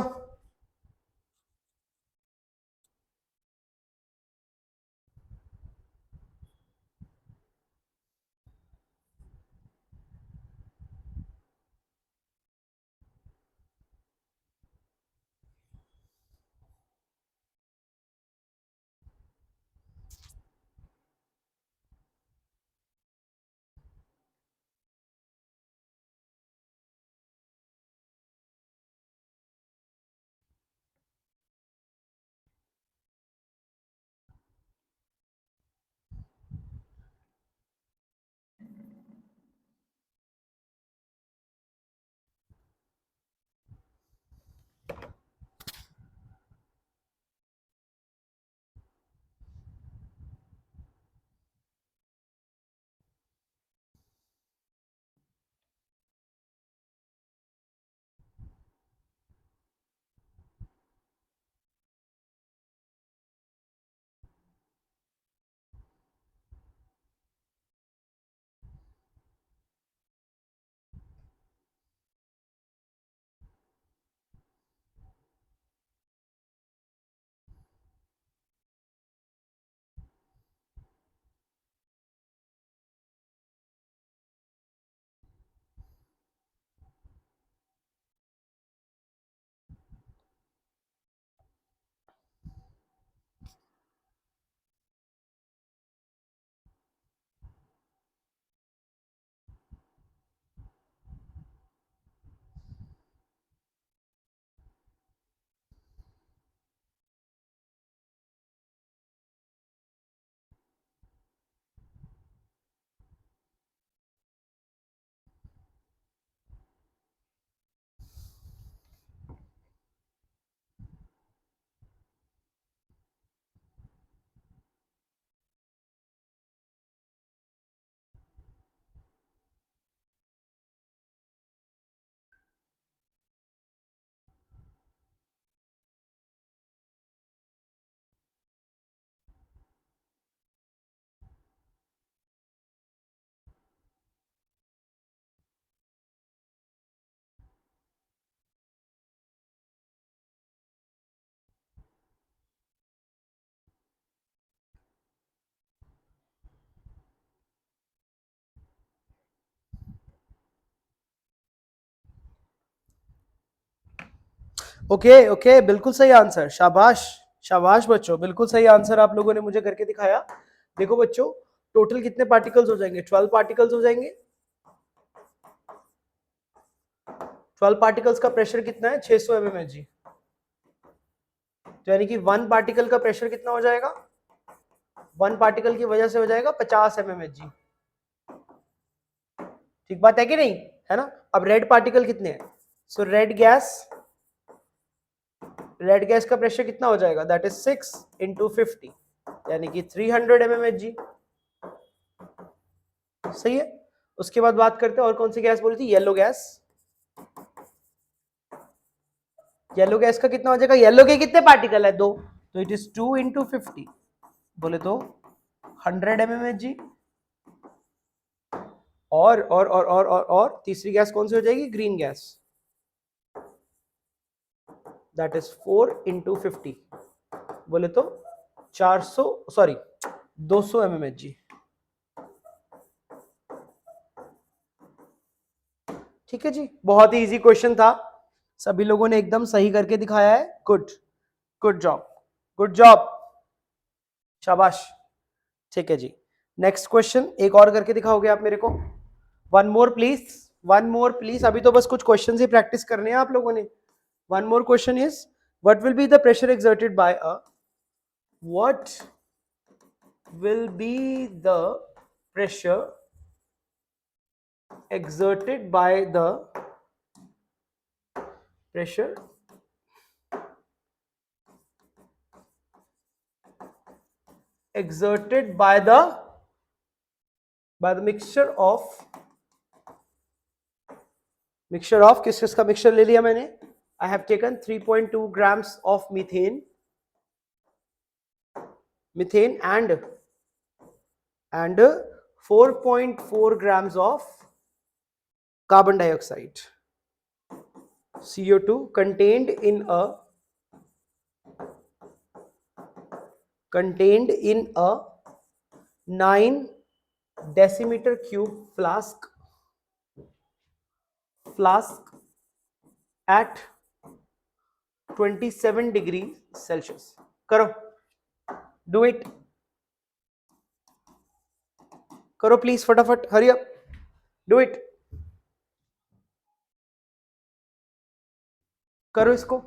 ओके ओके, बिल्कुल सही आंसर, शाबाश शाबाश बच्चों, बिल्कुल सही आंसर आप लोगों ने मुझे करके दिखाया। देखो बच्चों, टोटल कितने पार्टिकल्स हो जाएंगे? 12 पार्टिकल्स हो जाएंगे। 12 पार्टिकल्स का प्रेशर कितना है? 600 mmHg। तो यानी कि वन पार्टिकल का प्रेशर कितना हो जाएगा? वन पार्टिकल की वजह से हो जाएगा 50 mmHg। ठीक बात है कि नहीं? है ना? अब रेड पार्टिकल कितने हैं? सो रेड गैस का प्रेशर कितना हो जाएगा? दैट इज 6 इंटू 50, यानी कि 300 mmHg। सही है। उसके बाद बात करते हैं और कौन सी गैस बोली थी? Yellow gas. येलो गैस का कितना हो जाएगा? येलो के कितने पार्टिकल है? दो, तो इट इज 2 इंटू 50, बोले तो 100 mmHg। और तीसरी गैस कौन सी हो जाएगी? Green gas. That is 4 into 50, बोले तो 400, सॉरी 200 mmHg। ठीक है जी, बहुत ही इजी क्वेश्चन था, सभी लोगों ने एकदम सही करके दिखाया है। Good, good job, good job, शाबाश। ठीक है जी, नेक्स्ट क्वेश्चन एक और करके दिखाओगे आप मेरे को? One more please, one more please. अभी तो बस कुछ क्वेश्चन ही प्रैक्टिस करने हैं आप लोगों ने। One more question is, what will be the pressure exerted by a, what will be the pressure exerted by the pressure exerted by the mixture of किस किस का मिक्सचर ले लिया मैंने? I have taken 3.2 grams of methane and 4.4 grams of carbon dioxide, CO2, contained in a 9 decimeter cube flask at 27 degree Celsius. करो, do it, करो please, फटाफट, hurry up, do it, करो इसको।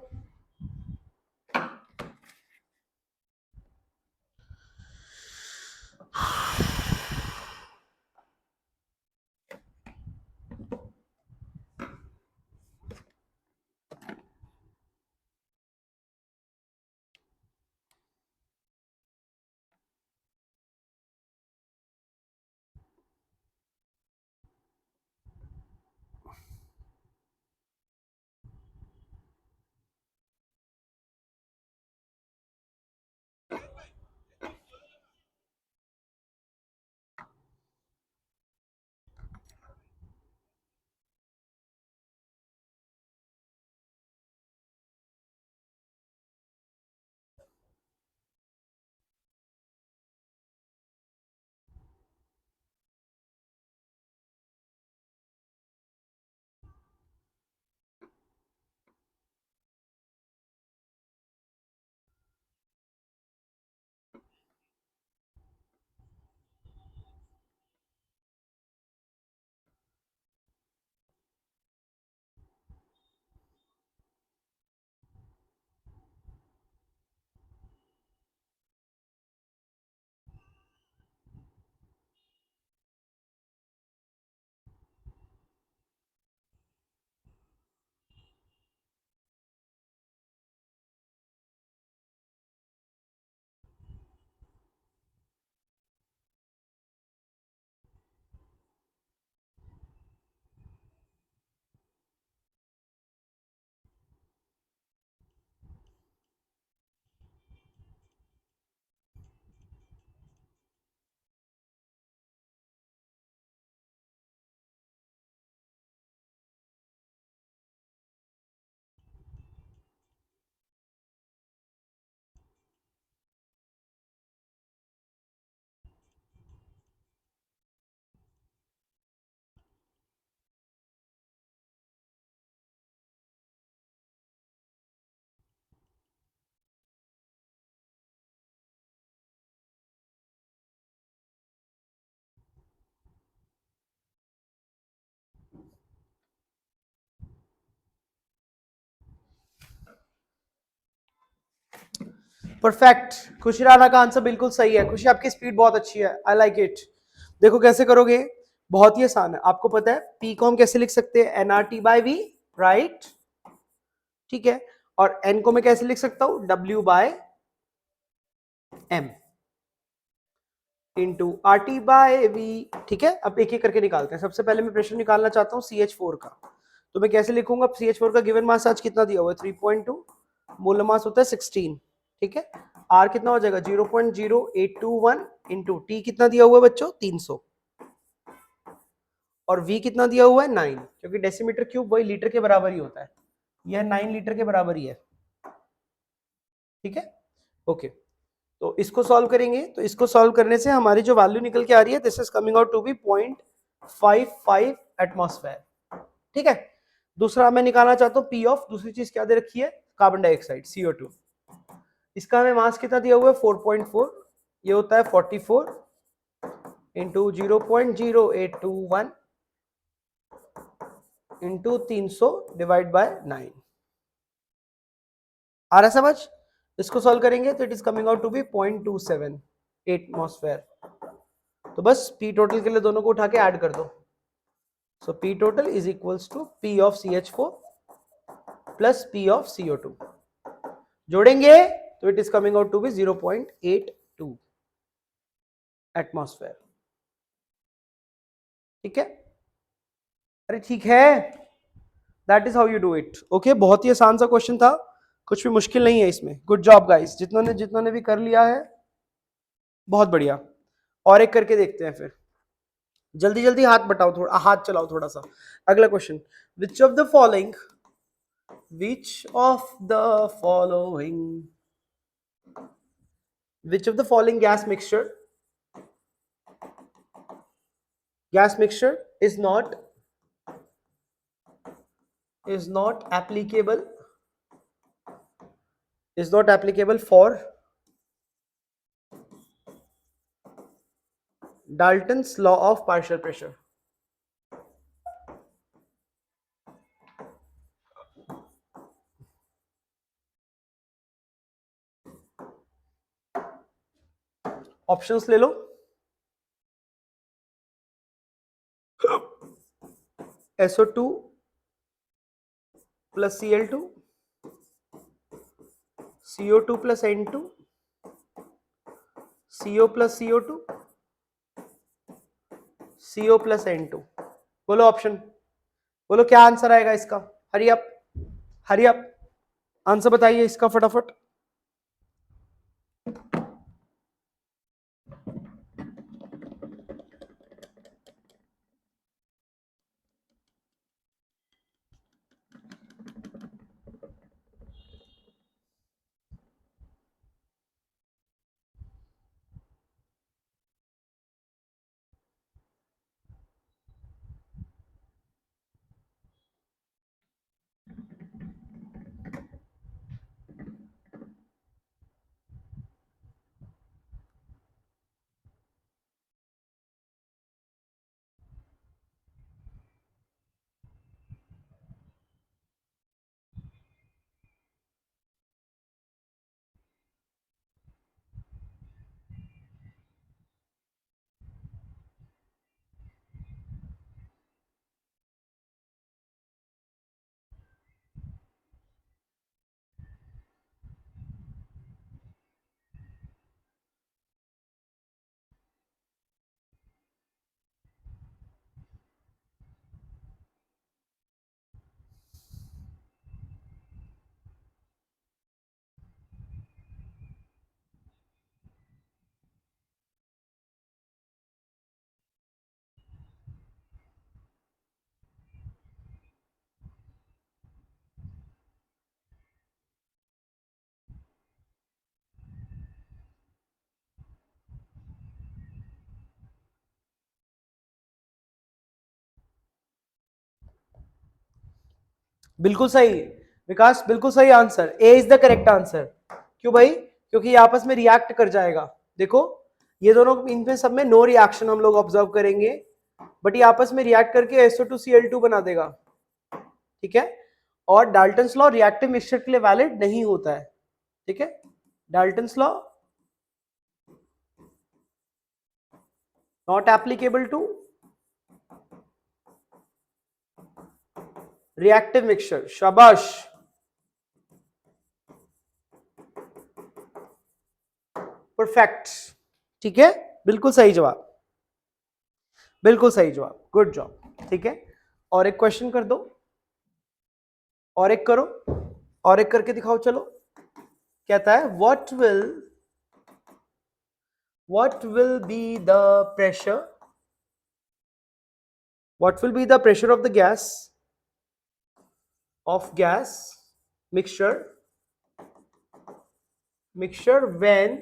परफेक्ट। खुशी राणा का आंसर बिल्कुल सही है। खुशी आपकी स्पीड बहुत अच्छी है, आई लाइक इट। देखो कैसे करोगे, बहुत ही आसान है। आपको पता है पी को हम कैसे लिख सकते हैं, एनआरटी बाय वी, राइट, ठीक है। और एन को मैं कैसे लिख सकता हूं, W by M into R T by V, ठीक है। अब एक एक करके निकालते हैं। सबसे पहले मैं प्रेशर निकालना चाहता हूँ CH4 का, तो मैं कैसे लिखूंगा, CH4 का गिवन मास आज कितना दिया हुआ है 3.2, मोलर मास होता है 16, ठीक है। आर कितना हो जाएगा 0.0821 इंटू टी कितना दिया हुआ है बच्चों 300, और V कितना दिया हुआ है 9, क्योंकि डेसीमीटर क्यूब वही लीटर के बराबर ही होता है, यह 9 लीटर के बराबर ही है, ठीक है। ओके, तो इसको सॉल्व करेंगे, तो इसको सॉल्व करने से हमारी जो वैल्यू निकल के आ रही है, this is coming out to be 0.55 atmosphere, ठीक है। दूसरा मैं निकालना चाहता हूँ पी ऑफ, दूसरी चीज क्या दे रखी है, कार्बन डाइऑक्साइड CO2। इसका हमें मास कितना दिया हुआ है 4.4, ये होता है 44 इंटू 0.0821 इंटू 300 डिवाइड बाय 9। आ रहा समझ, इसको सॉल्व करेंगे तो it is coming out to be 0.27 atmosphere. तो बस पी टोटल के लिए दोनों को उठा के ऐड कर दो, so P total is equals to P of CH4 plus P of CO2, जोड़ेंगे तो it is coming out to be 0.82 atmosphere, ठीक है। अरे ठीक है, that is how you do it, okay. बहुत ही आसान सा क्वेश्चन था, कुछ भी मुश्किल नहीं है इसमें। गुड जॉब गाइस, जितनों ने भी कर लिया है, बहुत बढ़िया। और एक करके देखते हैं फिर, जल्दी जल्दी हाथ बटाओ, थोड़ा हाथ चलाओ थोड़ा सा। अगला question, which of the following, which of the following which of the following gas mixture is not applicable for Dalton's law of partial pressure? Options ले लो, SO2 plus Cl2, CO2 plus N2, CO plus CO2, CO plus N2। बोलो option, बोलो क्या answer आएगा इसका, hurry up, hurry up, answer बताइए इसका फटाफट। बिल्कुल सही विकास, बिल्कुल सही answer, A is the correct answer. क्यों भाई, क्योंकि ये आपस में रिएक्ट कर जाएगा। देखो ये दोनों, इनमें सब में नो रिएक्शन हम लोग ऑब्जर्व करेंगे, बट ये आपस में रिएक्ट करके SO2Cl2 बना देगा, ठीक है। और डाल्टन्स लॉ रिएक्टिव मिक्सचर के लिए वैलिड नहीं होता है, ठीक है। Dalton's law not applicable to reactive mixture. शाबाश, परफेक्ट, ठीक है, बिल्कुल सही जवाब, बिल्कुल सही जवाब, गुड जॉब, ठीक है। और एक क्वेश्चन कर दो, और एक करो, और एक करके दिखाओ, चलो। कहता है what will be the pressure, what will be the pressure of the gas mixture when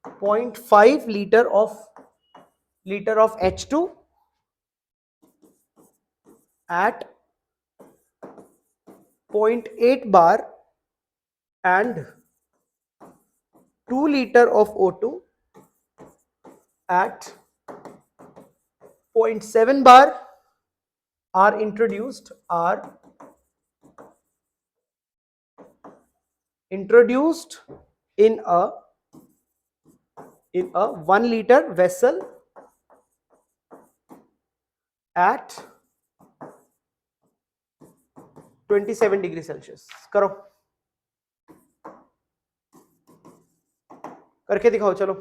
0.5 liter of H2 at 0.8 bar and 2 liter of O2 at 0.7 bar are introduced in a 1 liter vessel at 27 degree Celsius. करो, करके दिखाओ, चलो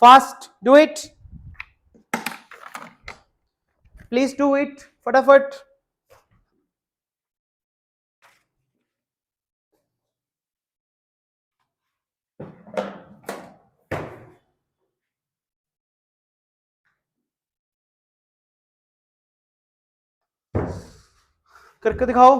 fast, do it, please do it, फटाफट। करके दिखाओ।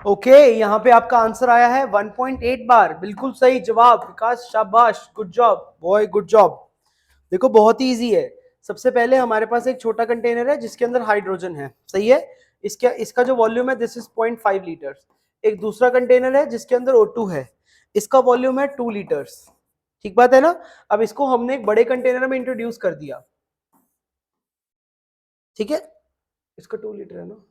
Okay, यहाँ पे आपका आंसर आया है 1.8 बार, बिल्कुल सही जवाब विकास, शाबाश, good job boy, good job. देखो बहुत ही इजी है। सबसे पहले हमारे पास एक छोटा कंटेनर है जिसके अंदर हाइड्रोजन है, सही है, इसका जो वॉल्यूम है दिस इज 0.5 लीटर्स। एक दूसरा कंटेनर है जिसके अंदर O2 है, इसका वॉल्यूम है 2 लीटर्स, ठीक बात है ना। अब इसको हमने एक बड़े कंटेनर में इंट्रोड्यूस कर दिया, ठीक है, इसका 2 लीटर है ना,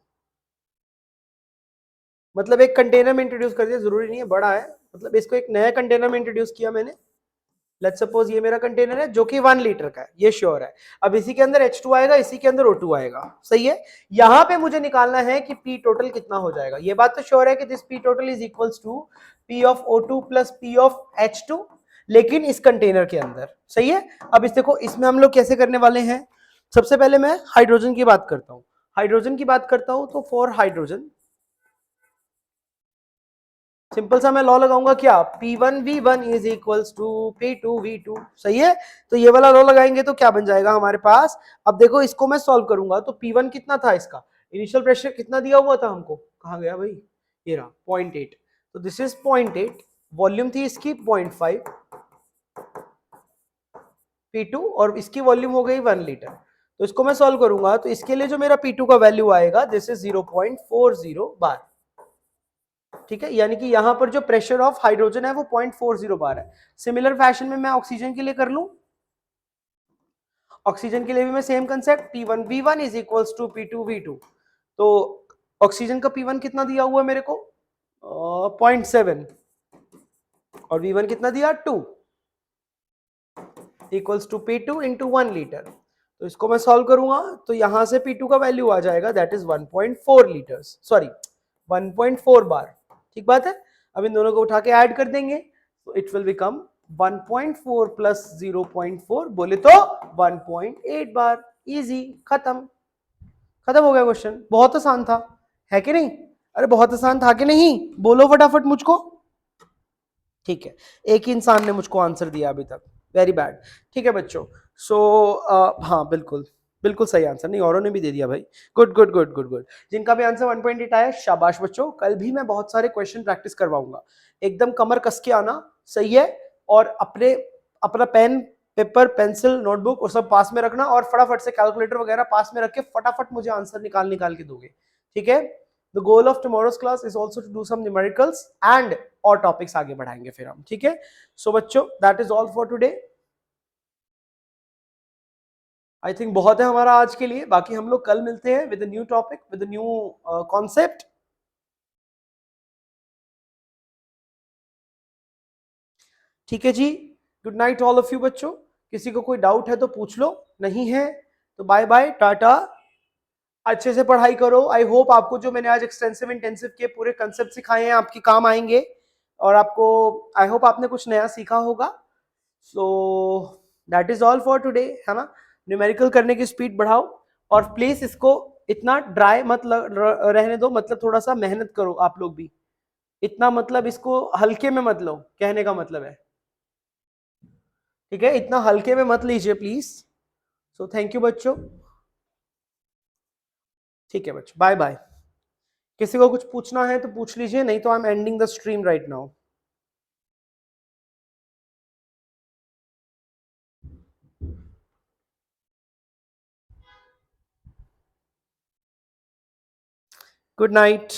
मतलब एक कंटेनर में इंट्रोड्यूस कर दिया, जरूरी नहीं है बड़ा है, मतलब इसको एक नया कंटेनर में इंट्रोड्यूस किया मैंने। लेट्स सपोज ये मेरा कंटेनर है जो कि 1 लीटर का है, ये श्योर है। अब इसी के अंदर H2 आएगा, इसी के अंदर O2 आएगा, सही है। यहां पे मुझे निकालना है कि P टोटल कितना हो जाएगा। ये बात तो श्योर है कि this P total is equals to P of O2 plus P of H2, लेकिन इस कंटेनर के अंदर, सही है। अब इस देखो, इसमें हम लोग कैसे करने वाले हैं। सबसे पहले मैं हाइड्रोजन की बात करता हूं, तो फॉर हाइड्रोजन, सिंपल सा मैं लॉ लगाऊंगा क्या, P1V1 is equals to P2V2, सही है। तो ये वाला लॉ लगाएंगे तो क्या बन जाएगा हमारे पास, अब देखो इसको मैं सॉल्व करूंगा तो P1 कितना था, इसका इनिशियल प्रेशर कितना दिया हुआ था हमको, कहाँ गया भाई, ये रहा 0.8, तो दिस इज 0.8, वॉल्यूम थी इसकी 0.5 P2 और इसकी वॉल्यूम हो गई 1 लीटर। तो इसको मैं सॉल्व करूंगा तो इसके लिए जो मेरा P2 का वैल्यू आएगा दिस इज 0.40 बार, ठीक है, यानी कि यहां पर जो प्रेशर ऑफ हाइड्रोजन है वो 0.40 बार है। सिमिलर फैशन में मैं ऑक्सीजन के लिए कर लूं, ऑक्सीजन के लिए भी मैं same concept P1V1 is equals to P2V2, तो ऑक्सीजन का P1 कितना दिया हुआ है मेरे को 0.7 और V1 कितना दिया 2 equals to P2 into 1 litre. तो इसको मैं सॉल्व करूंगा तो यहां से P2 का वैल्यू आ जाएगा दैट इज 1.4 लीटर्स, सॉरी 1.4 बार, ठीक बात है। अब इन दोनों को उठा के ऐड कर देंगे तो इट विल बिकम 1.4 प्लस 0.4 बोले तो 1.8 बार, इजी, खत्म, खत्म हो गया क्वेश्चन, बहुत आसान था, है कि नहीं, अरे बहुत आसान था कि नहीं, बोलो फटाफट मुझको, ठीक है, एक ही इंसान ने मुझको आंसर दिया अभी तक, वेरी बैड, ठीक है बच्चों। सो हाँ बिल्कुल बिल्कुल सही आंसर, नहीं औरों ने भी दे दिया भाई, good good good good good, जिनका भी आंसर 1.8 आया शाबाश बच्चों, कल भी मैं बहुत सारे क्वेश्चन प्रैक्टिस करवाऊंगा, एकदम कमर कस के आना, सही है, और अपने अपना पेन पेपर पेंसिल नोटबुक और सब पास में रखना और फटाफट से कैलकुलेटर वगैरह पास में रख के फटाफट मुझे आंसर निकाल निकाल के दोगे, ठीक है। The goal of tomorrow's class is also to do some numericals and और टॉपिक्स आगे बढ़ाएंगे फिर हम, ठीक है। सो बच्चों that is all for today, I think बहुत है हमारा आज के लिए, बाकी हम लोग कल मिलते हैं with new topic with new concept, ठीक है जी। Good night all of you बच्चों, किसी को कोई डाउट है तो पूछ लो, नहीं है तो बाय बाय टाटा, अच्छे से पढ़ाई करो, आई होप आपको जो मैंने आज एक्सटेंसिव इंटेंसिव के पूरे कंसेप्ट सिखाए हैं आपकी काम आएंगे, और आपको आई होप आपने कुछ नया सीखा होगा। सो that is all for today, है ना, न्यूमेरिकल करने की स्पीड बढ़ाओ और प्लीज इसको इतना ड्राई मत रहने दो, मतलब थोड़ा सा मेहनत करो आप लोग भी, इतना मतलब इसको हल्के में मत लो, कहने का मतलब है, ठीक है, इतना हल्के में मत लीजिए प्लीज। सो थैंक यू बच्चों, ठीक है बच्चों, बाय बाय, किसी को कुछ पूछना है तो पूछ लीजिए, नहीं तो I am ending the stream right now. Good night.